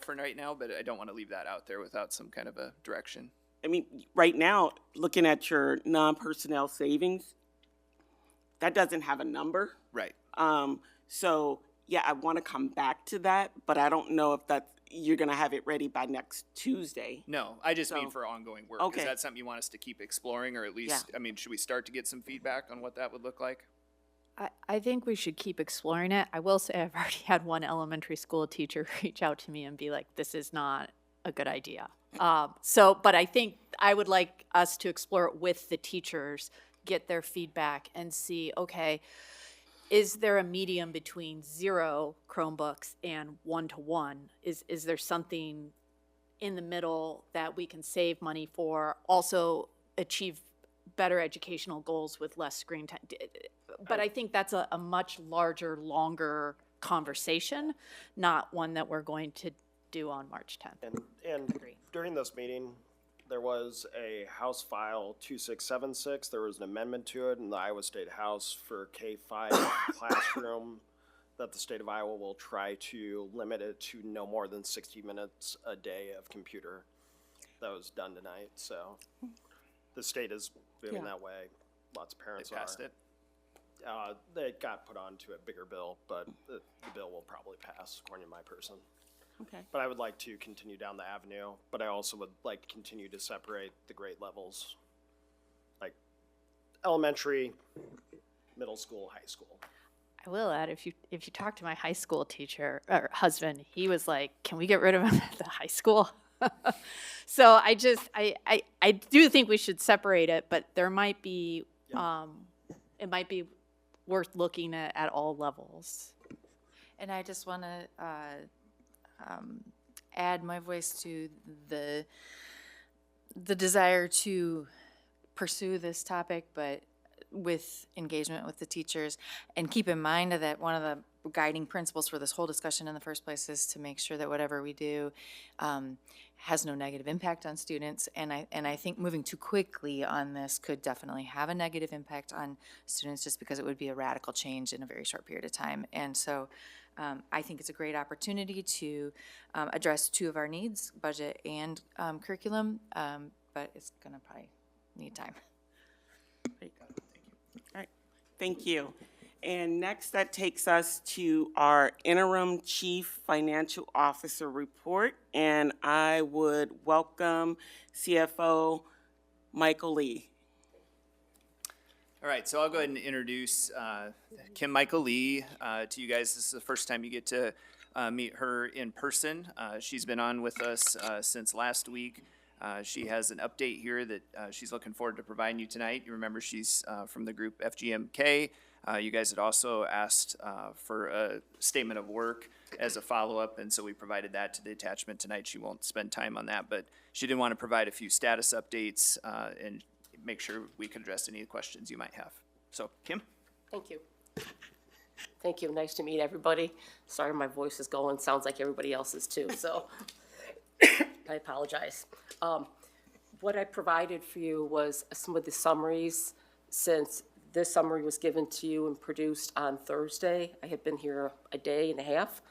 [SPEAKER 10] for right now, but I don't want to leave that out there without some kind of a direction.
[SPEAKER 1] I mean, right now, looking at your non-personnel savings, that doesn't have a number.
[SPEAKER 10] Right.
[SPEAKER 1] So, yeah, I want to come back to that, but I don't know if you're going to have it ready by next Tuesday.
[SPEAKER 10] No, I just mean for ongoing work.
[SPEAKER 1] Okay.
[SPEAKER 10] Is that something you want us to keep exploring, or at least, should we start to get some feedback on what that would look like?
[SPEAKER 17] I think we should keep exploring it. I will say I've already had one elementary school teacher reach out to me and be like, this is not a good idea. But I think I would like us to explore it with the teachers, get their feedback and see, okay, is there a medium between 0 Chromebooks and 1-to-1? Is there something in the middle that we can save money for, also achieve better educational goals with less screen time? But I think that's a much larger, longer conversation, not one that we're going to do on March 10th.
[SPEAKER 18] And during this meeting, there was a House File 2676. There was an amendment to it in the Iowa State House for K-5 classroom that the state of Iowa will try to limit it to no more than 60 minutes a day of computer. That was done tonight, so the state is moving that way. Lots of parents
[SPEAKER 10] They passed it.
[SPEAKER 18] They got put onto a bigger bill, but the bill will probably pass, according to my person.
[SPEAKER 1] Okay.
[SPEAKER 18] But I would like to continue down the avenue, but I also would like to continue to separate the grade levels, like elementary, middle school, high school.
[SPEAKER 17] I will add, if you talk to my high school teacher or husband, he was like, "Can we get rid of him at the high school?" So I do think we should separate it, but there might be it might be worth looking at all levels.
[SPEAKER 12] And I just want to add my voice to the desire to pursue this topic, but with engagement with the teachers, and keep in mind that one of the guiding principles for this whole discussion in the first place is to make sure that whatever we do has no negative impact on students. And I think moving too quickly on this could definitely have a negative impact on students just because it would be a radical change in a very short period of time. And so I think it's a great opportunity to address two of our needs, budget and curriculum, but it's going to probably need time.
[SPEAKER 1] All right, thank you. And next, that takes us to our interim chief financial officer report. And I would welcome CFO Michael Lee.
[SPEAKER 10] All right, so I'll go ahead and introduce Kim Michael Lee to you guys. This is the first time you get to meet her in person. She's been on with us since last week. She has an update here that she's looking forward to providing you tonight. You remember she's from the group FGMK. You guys had also asked for a statement of work as a follow-up, and so we provided that to the attachment tonight. She won't spend time on that, but she did want to provide a few status updates and make sure we could address any questions you might have. So, Kim?
[SPEAKER 20] Thank you. Thank you. Nice to meet everybody. Sorry my voice is going. Sounds like everybody else's too, so I apologize. What I provided for you was some of the summaries since this summary was given to you and produced on Thursday. I have been here a day and a half,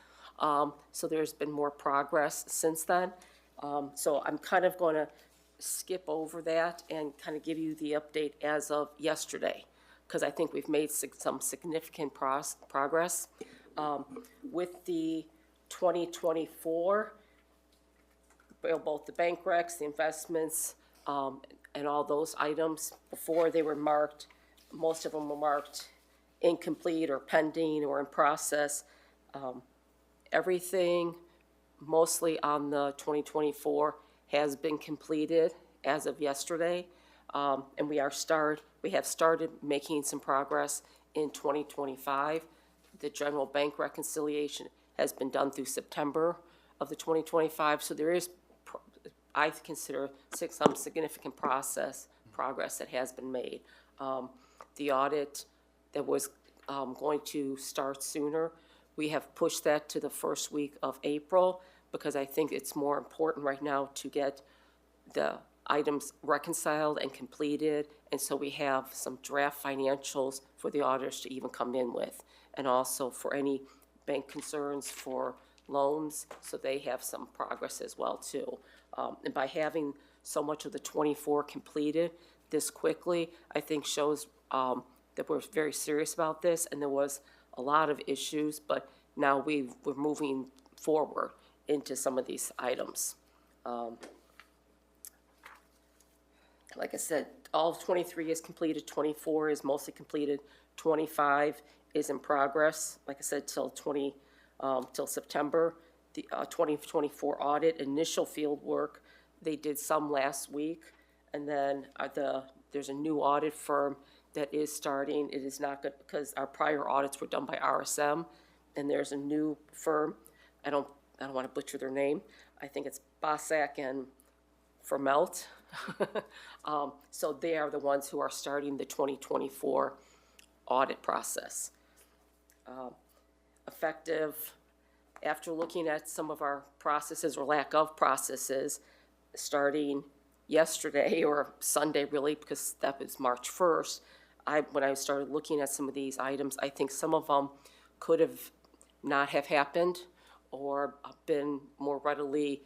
[SPEAKER 20] so there's been more progress since then. So I'm kind of going to skip over that and kind of give you the update as of yesterday, because I think we've made some significant progress. With the 2024, both the bank recs, the investments, and all those items, before they were marked, most of them were marked incomplete or pending or in process. Everything mostly on the 2024 has been completed as of yesterday. And we have started making some progress in 2025. The general bank reconciliation has been done through September of the 2025. So there is, I consider, some significant progress that has been made. The audit that was going to start sooner, we have pushed that to the first week of April because I think it's more important right now to get the items reconciled and completed, and so we have some draft financials for the auditors to even come in with, and also for any bank concerns for loans, so they have some progress as well too. And by having so much of the 24 completed this quickly, I think shows that we're very serious about this, and there was a lot of issues, but now we're moving forward into some of these items. Like I said, all of 23 is completed, 24 is mostly completed, 25 is in progress, like I said, till September. The 2024 audit, initial field work, they did some last week, and then there's a new audit firm that is starting. It is not good because our prior audits were done by RSM, and there's a new firm. I don't want to butcher their name. I think it's Bossack and Vermelt. So they are the ones who are starting the 2024 audit process. Effective, after looking at some of our processes or lack of processes, starting yesterday or Sunday really, because that was March 1st, when I started looking at some of these items, I think some of them could have not have happened or been more readily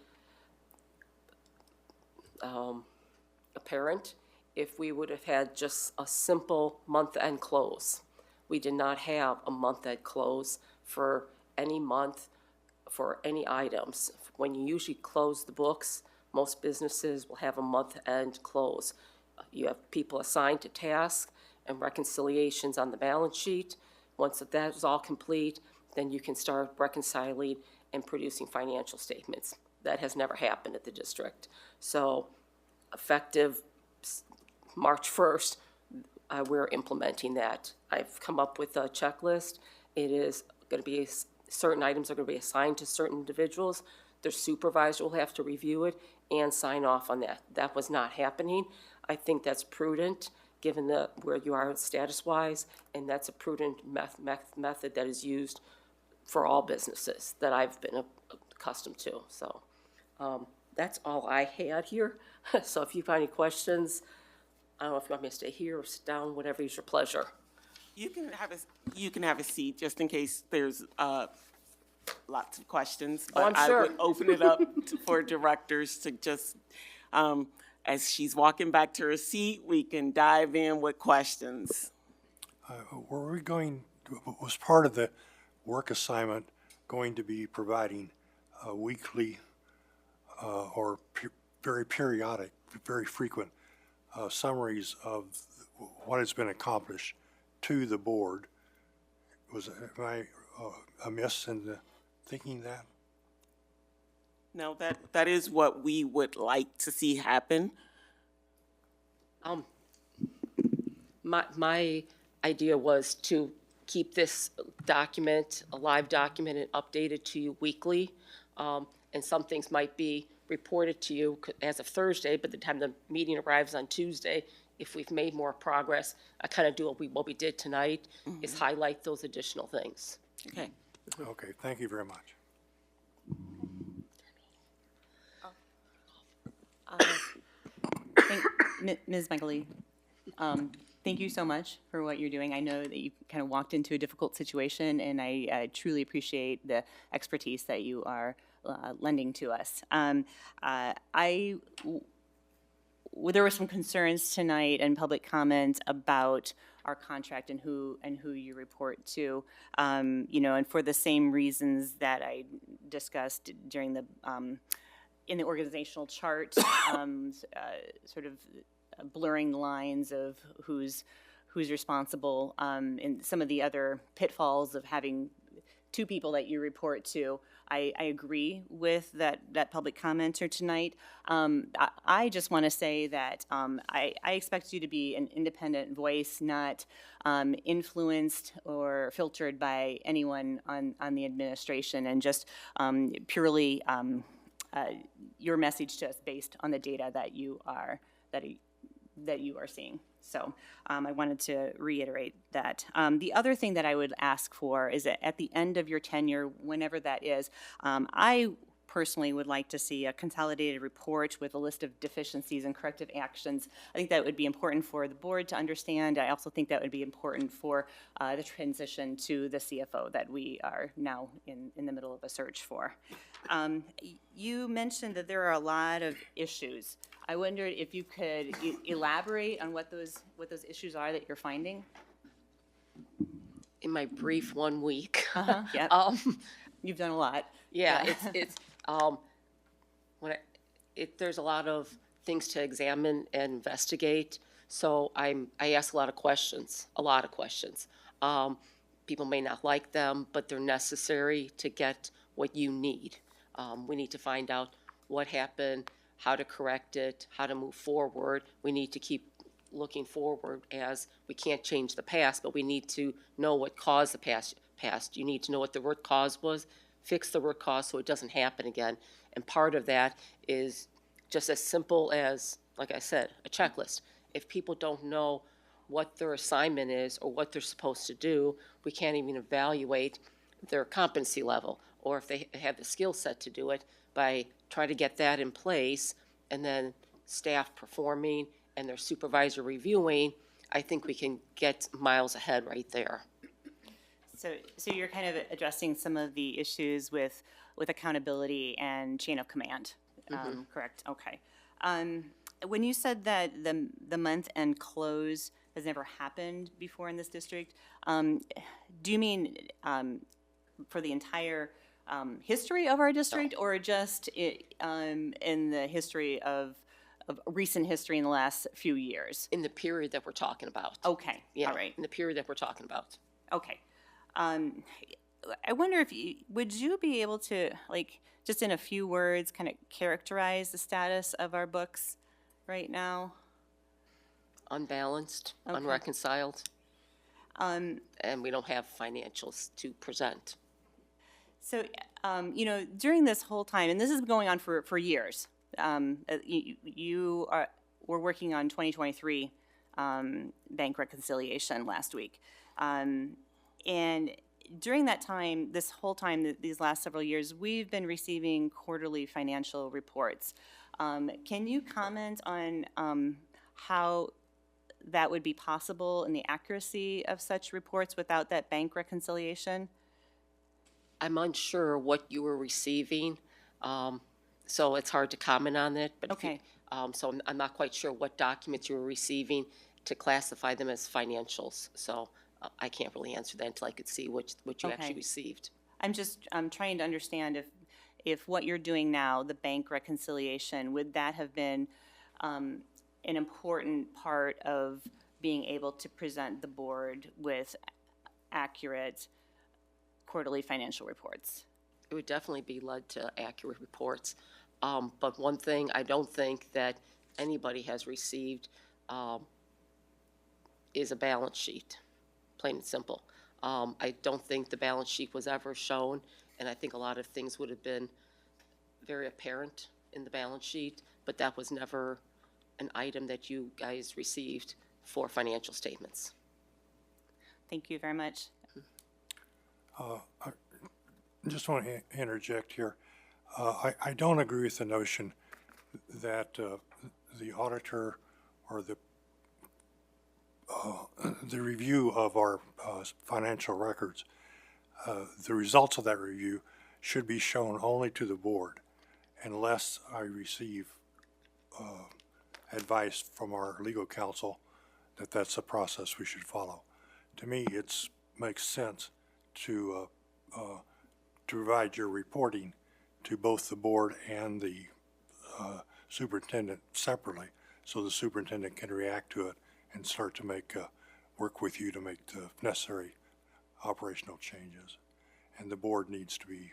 [SPEAKER 20] apparent if we would have had just a simple month-end close. We did not have a month-end close for any month, for any items. When you usually close the books, most businesses will have a month-end close. You have people assigned to tasks and reconciliations on the balance sheet. Once that is all complete, then you can start reconciling and producing financial statements. That has never happened at the district. So effective March 1st, we're implementing that. I've come up with a checklist. It is going to be, certain items are going to be assigned to certain individuals. Their supervisor will have to review it and sign off on that. That was not happening. I think that's prudent given where you are status-wise, and that's a prudent method that is used for all businesses that I've been accustomed to. So that's all I had here. So if you have any questions, I don't know if you want me to stay here or sit down, whatever is your pleasure.
[SPEAKER 1] You can have a seat just in case there's lots of questions.
[SPEAKER 20] Oh, I'm
[SPEAKER 1] But I
[SPEAKER 20] sure.
[SPEAKER 1] would open it up for directors to just, as she's walking back to her seat, we can dive in with questions.
[SPEAKER 11] Was part of the work assignment going to be providing weekly or very periodic, very frequent summaries of what has been accomplished to the board? Am I amiss in thinking that?
[SPEAKER 1] No, that is what we would like to see happen.
[SPEAKER 20] My idea was to keep this document, a live document, and updated to you weekly. And some things might be reported to you as of Thursday, but the time the meeting arrives on Tuesday, if we've made more progress, I kind of do what we did tonight, is highlight those additional things.
[SPEAKER 1] Okay.
[SPEAKER 11] Okay, thank you very much.
[SPEAKER 13] Ms. Michaeli, thank you so much for what you're doing. I know that you kind of walked into a difficult situation, and I truly appreciate the expertise that you are lending to us. There were some concerns tonight and public comment about our contract and who you report to, and for the same reasons that I discussed during the in the organizational chart, sort of blurring the lines of who's responsible, and some of the other pitfalls of having two people that you report to. I agree with that public commenter tonight. I just want to say that I expect you to be an independent voice, not influenced or filtered by anyone on the administration, and just purely your message to us based on the data that you are seeing. So I wanted to reiterate that. The other thing that I would ask for is that at the end of your tenure, whenever that is, I personally would like to see a consolidated report with a list of deficiencies and corrective actions. I think that would be important for the board to understand. I also think that would be important for the transition to the CFO that we are now in the middle of a search for. You mentioned that there are a lot of issues. I wondered if you could elaborate on what those issues are that you're finding.
[SPEAKER 20] In my brief 1 week.
[SPEAKER 13] Yeah. You've done a lot.
[SPEAKER 20] Yeah, there's a lot of things to examine and investigate. So I ask a lot of questions. People may not like them, but they're necessary to get what you need. We need to find out what happened, how to correct it, how to move forward. We need to keep looking forward, as we can't change the past, but we need to know what caused the past. You need to know what the root cause was, fix the root cause so it doesn't happen again. And part of that is just as simple as, like I said, a checklist. If people don't know what their assignment is or what they're supposed to do, we can't even evaluate their competency level, or if they have the skill set to do it, by trying to get that in place, and then staff performing and their supervisor reviewing. I think we can get miles ahead right there.
[SPEAKER 13] So you're kind of addressing some of the issues with accountability and chain of command, correct? Okay. When you said that the month-end close has never happened before in this district, do you mean for the entire history of our district, or just in the history of recent history in the last few years?
[SPEAKER 20] In the period that we're talking about.
[SPEAKER 13] Okay,
[SPEAKER 20] Yeah,
[SPEAKER 13] all right.
[SPEAKER 20] in the period that we're talking about.
[SPEAKER 13] Okay. I wonder if would you be able to, like, just in a few words, kind of characterize the status of our books right now?
[SPEAKER 20] Unbalanced,
[SPEAKER 13] Okay.
[SPEAKER 20] unreconciled, and we don't have financials to present.
[SPEAKER 13] So, during this whole time, and this has been going on for years, we're working on 2023 bank reconciliation last week. And during that time, this whole time, these last several years, we've been receiving quarterly financial reports. Can you comment on how that would be possible and the accuracy of such reports without that bank reconciliation?
[SPEAKER 20] I'm unsure what you were receiving, so it's hard to comment on it. But if you-
[SPEAKER 13] Okay.
[SPEAKER 20] So I'm not quite sure what documents you were receiving to classify them as financials. So I can't really answer that until I could see what you actually
[SPEAKER 13] Okay.
[SPEAKER 20] received.
[SPEAKER 13] I'm trying to understand if what you're doing now, the bank reconciliation, would that have been an important part of being able to present the board with accurate quarterly financial reports?
[SPEAKER 20] It would definitely be led to accurate reports. But one thing I don't think that anybody has received is a balance sheet, plain and simple. I don't think the balance sheet was ever shown, and I think a lot of things would have been very apparent in the balance sheet, but that was never an item that you guys received for financial statements.
[SPEAKER 13] Thank you very much.
[SPEAKER 11] I just want to interject here. I don't agree with the notion that the auditor or the review of our financial records, the results of that review should be shown only to the board unless I receive advice from our legal counsel that that's the process we should follow. To me, it makes sense to provide your reporting to both the board and the superintendent separately, so the superintendent can react to it and start to work with you to make the necessary operational changes. And the board needs to be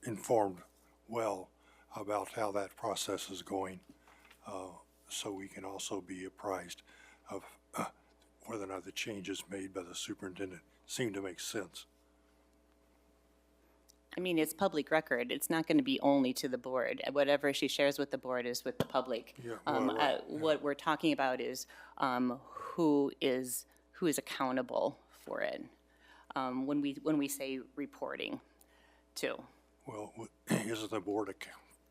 [SPEAKER 11] informed well about how that process is going, so we can also be apprised of whether or not the changes made by the superintendent seem to make sense.
[SPEAKER 13] I mean, it's public record. It's not going to be only to the board. Whatever she shares with the board is with the public.
[SPEAKER 11] Yeah, well, right, yeah.
[SPEAKER 13] What we're talking about is who is accountable for it. When we say reporting, too.
[SPEAKER 11] Well, isn't the board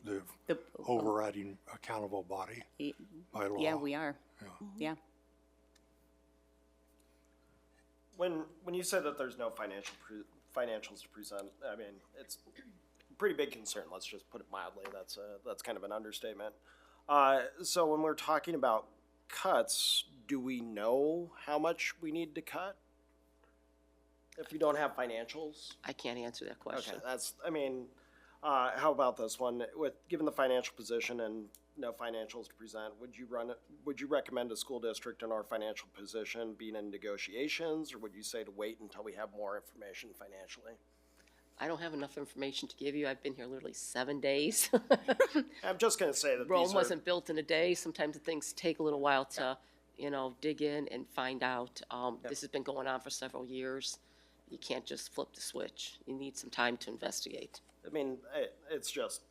[SPEAKER 11] the overriding accountable body by law?
[SPEAKER 13] Yeah, we are. Yeah.
[SPEAKER 18] When you say that there's no financials to present, I mean, it's a pretty big concern. Let's just put it mildly. That's kind of an understatement. So when we're talking about cuts, do we know how much we need to cut if we don't have financials?
[SPEAKER 20] I can't answer that question.
[SPEAKER 18] Okay, how about this one? Given the financial position and no financials to present, would you recommend a school district in our financial position being in negotiations, or would you say to wait until we have more information financially?
[SPEAKER 20] I don't have enough information to give you. I've been here literally 7 days.
[SPEAKER 18] I'm just going to say that
[SPEAKER 20] Rome wasn't built in a day. Sometimes things take a little while to, dig in and find out. This has been going on for several years. You can't just flip the switch. You need some time to investigate.
[SPEAKER 18] I mean, it's just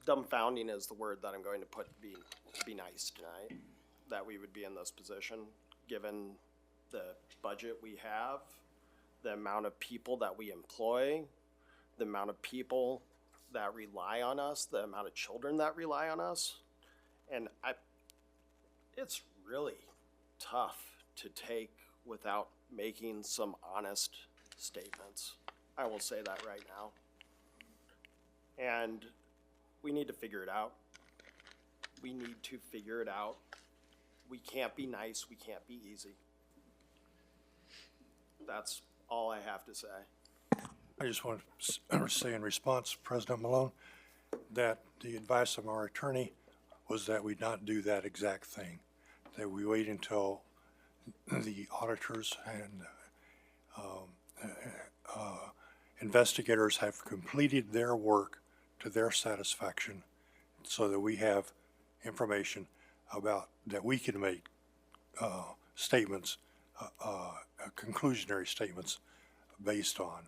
[SPEAKER 18] dumbfounding is the word that I'm going to put to be nice tonight, that we would be in this position, given the budget we have, the amount of people that we employ, the amount of people that rely on us, the amount of children that rely on us. And it's really tough to take without making some honest statements. I will say that right now. And we need to figure it out. We need to figure it out. We can't be nice. We can't be easy. That's all I have to say.
[SPEAKER 11] I just want to say in response, President Malone, that the advice of our attorney was that we not do that exact thing, that we wait until the auditors and investigators have completed their work to their satisfaction, so that we have information about that we can make statements, conclusionary statements based on.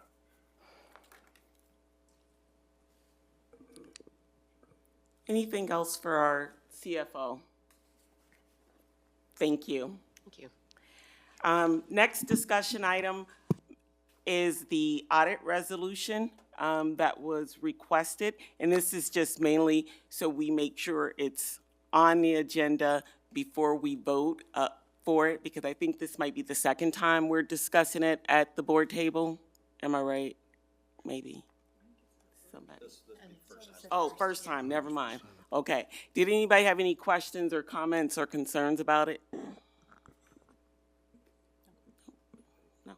[SPEAKER 1] Anything else for our CFO? Thank you.
[SPEAKER 20] Thank you.
[SPEAKER 1] Next discussion item is the audit resolution that was requested. And this is just mainly so we make sure it's on the agenda before we vote for it, because I think this might be the second time we're discussing it at the board table. Am I right? Maybe. Somebody. Oh, first time, never mind. Okay. Did anybody have any questions or comments or concerns about it? No.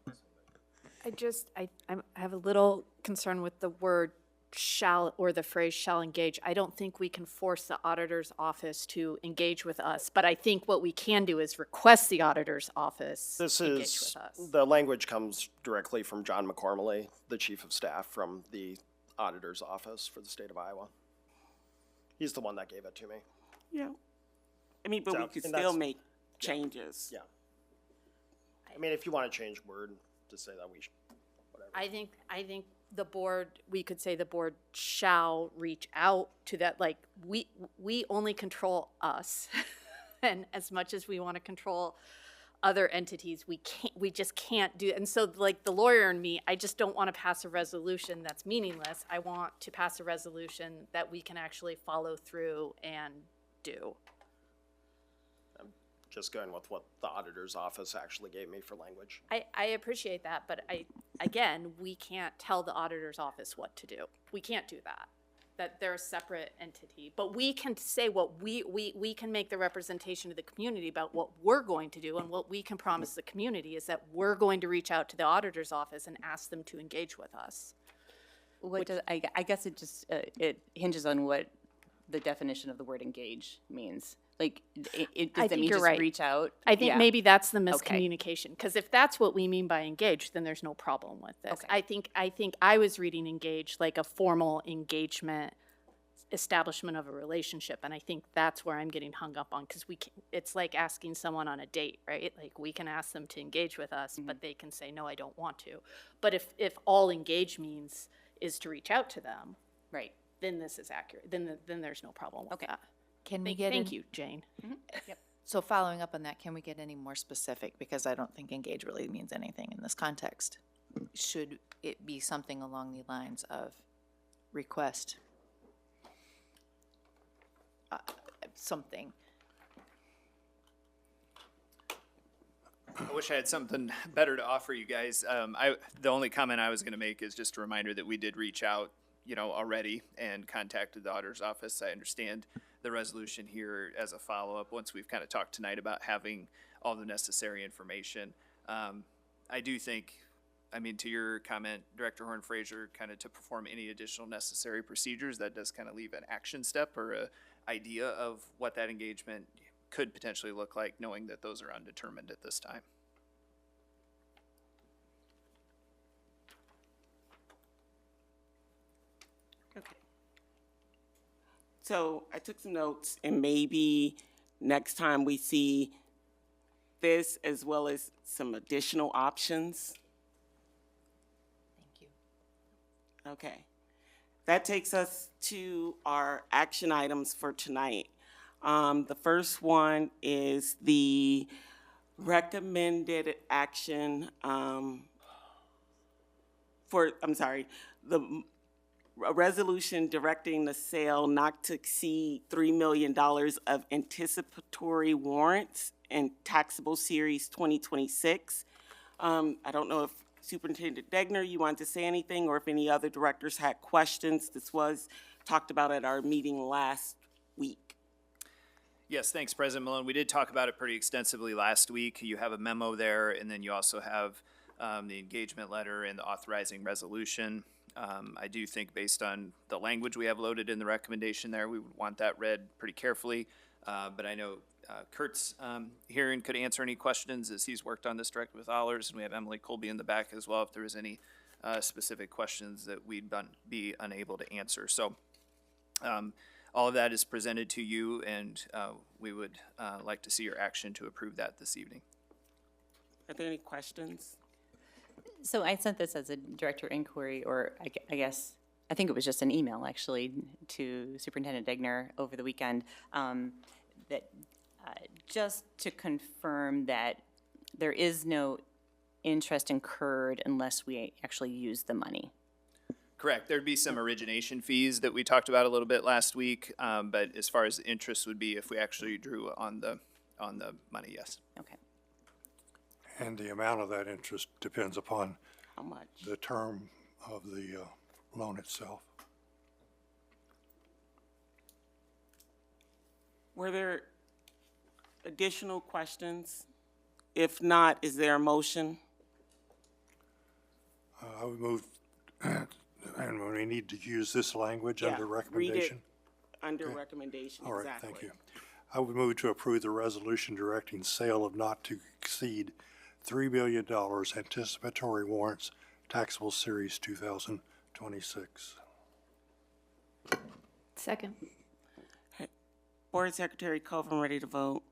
[SPEAKER 17] I have a little concern with the word shall, or the phrase shall engage. I don't think we can force the auditor's office to engage with us, but I think what we can do is request the auditor's office
[SPEAKER 18] This
[SPEAKER 17] engage
[SPEAKER 18] is,
[SPEAKER 17] with us.
[SPEAKER 18] the language comes directly from John McCormley, the Chief of Staff from the Auditor's Office for the state of Iowa. He's the one that gave it to me.
[SPEAKER 1] Yeah. I mean, but
[SPEAKER 18] So,
[SPEAKER 1] we could
[SPEAKER 18] and
[SPEAKER 1] still
[SPEAKER 18] that's-
[SPEAKER 1] make changes.
[SPEAKER 18] Yeah. I mean, if you want to change word to say that we should, whatever.
[SPEAKER 17] I think the board, we could say the board shall reach out to that, like, we only control us. And as much as we want to control other entities, we just can't do, and so like the lawyer in me, I just don't want to pass a resolution that's meaningless. I want to pass a resolution that we can actually follow through and do.
[SPEAKER 18] Just going with what the Auditor's Office actually gave me for language.
[SPEAKER 17] I appreciate that, but again, we can't tell the auditor's office what to do. We can't do that. That they're a separate entity. But we can say what we can make the representation to the community about what we're going to do, and what we can promise the community is that we're going to reach out to the auditor's office and ask them to engage with us.
[SPEAKER 13] I guess it just, it hinges on what the definition of the word engage means. Like, does
[SPEAKER 17] I
[SPEAKER 13] it
[SPEAKER 17] think
[SPEAKER 13] mean
[SPEAKER 17] you're
[SPEAKER 13] just
[SPEAKER 17] right.
[SPEAKER 13] reach out?
[SPEAKER 17] I think
[SPEAKER 13] Yeah.
[SPEAKER 17] maybe that's the
[SPEAKER 13] Okay.
[SPEAKER 17] miscommunication, because if that's what we mean by engage, then there's no problem with this. I think I was reading engage like a formal engagement, establishment of a relationship, and I think that's where I'm getting hung up on, because it's like asking someone on a date, right? Like, we can ask them to engage with us, but they can say, no, I don't want to. But if all engage means is to reach out to them,
[SPEAKER 13] right,
[SPEAKER 17] then this is accurate. Then there's no problem with that.
[SPEAKER 12] Can we get
[SPEAKER 17] Thank
[SPEAKER 12] in-
[SPEAKER 17] you, Jane.
[SPEAKER 12] Yep. So following up on that, can we get any more specific? Because I don't think engage really means anything in this context. Should it be something along the lines of request something?
[SPEAKER 10] I wish I had something better to offer you guys. The only comment I was going to make is just a reminder that we did reach out, already and contacted the auditor's office. I understand the resolution here as a follow-up, once we've kind of talked tonight about having all the necessary information. I do think, to your comment, Director Horn-Fraser, kind of to perform any additional necessary procedures, that does kind of leave an action step or a idea of what that engagement could potentially look like, knowing that those are undetermined at this time.
[SPEAKER 1] Okay. So I took some notes, and maybe next time we see this as well as some additional options.
[SPEAKER 12] Thank you.
[SPEAKER 1] Okay. That takes us to our action items for tonight. The first one is the recommended action a resolution directing the sale not to exceed $3 million of anticipatory warrants in taxable series 2026. I don't know if Superintendent Degner, you wanted to say anything, or if any other directors had questions. This was talked about at our meeting last week.
[SPEAKER 10] Yes, thanks, President Malone. We did talk about it pretty extensively last week. You have a memo there, and then you also have the engagement letter and the authorizing resolution. I do think based on the language we have loaded in the recommendation there, we would want that read pretty carefully. But I know Kurt's here and could answer any questions as he's worked on this directly with Allers, and we have Emily Colby in the back as well if there was any specific questions that we'd be unable to answer. So all of that is presented to you, and we would like to see your action to approve that this evening.
[SPEAKER 1] Are there any questions?
[SPEAKER 13] So I sent this as a director inquiry, or I guess, I think it was just an email, actually, to Superintendent Degner over the weekend, that just to confirm that there is no interest incurred unless we actually use the money.
[SPEAKER 10] Correct. There'd be some origination fees that we talked about a little bit last week, but as far as the interest would be if we actually drew on the money, yes.
[SPEAKER 13] Okay.
[SPEAKER 11] And the amount of that interest depends upon
[SPEAKER 1] How much?
[SPEAKER 11] the term of the loan itself.
[SPEAKER 1] Were there additional questions? If not, is there a motion?
[SPEAKER 11] I would move, and we need to use this language
[SPEAKER 1] Yeah,
[SPEAKER 11] under
[SPEAKER 1] read it
[SPEAKER 11] recommendation.
[SPEAKER 1] Under recommendation,
[SPEAKER 11] All right,
[SPEAKER 1] exactly.
[SPEAKER 11] thank you. I would move to approve the resolution directing sale of not to exceed $3 billion anticipatory warrants, taxable series 2026.
[SPEAKER 17] Second.
[SPEAKER 1] Board Secretary Coven, ready to vote?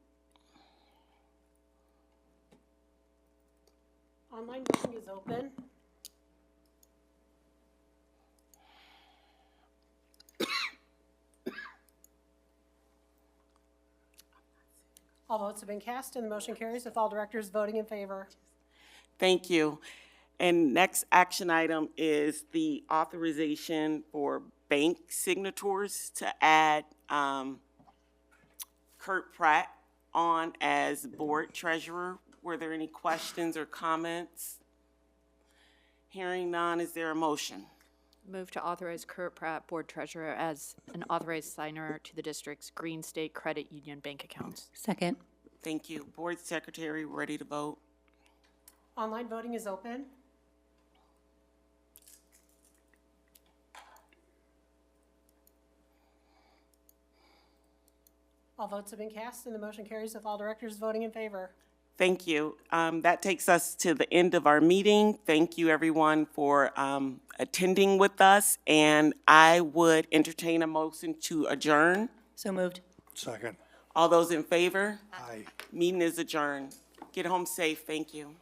[SPEAKER 3] Online voting is open. All votes have been cast and the motion carries with all directors voting in favor.
[SPEAKER 1] Thank you. And next action item is the authorization for bank signatures to add Kurt Pratt on as board treasurer. Were there any questions or comments? Hearing none, is there a motion?
[SPEAKER 17] Move to authorize Kurt Pratt, Board Treasurer, as an authorized signer to the district's Green State Credit Union bank accounts.
[SPEAKER 13] Second.
[SPEAKER 1] Thank you. Board Secretary, ready to vote?
[SPEAKER 3] Online voting is open. All votes have been cast and the motion carries with all directors voting in favor.
[SPEAKER 1] Thank you. That takes us to the end of our meeting. Thank you, everyone, for attending with us, and I would entertain a motion to adjourn.
[SPEAKER 13] So moved.
[SPEAKER 11] Second.
[SPEAKER 1] All those in favor?
[SPEAKER 11] Aye.
[SPEAKER 1] Meeting is adjourned. Get home safe. Thank you.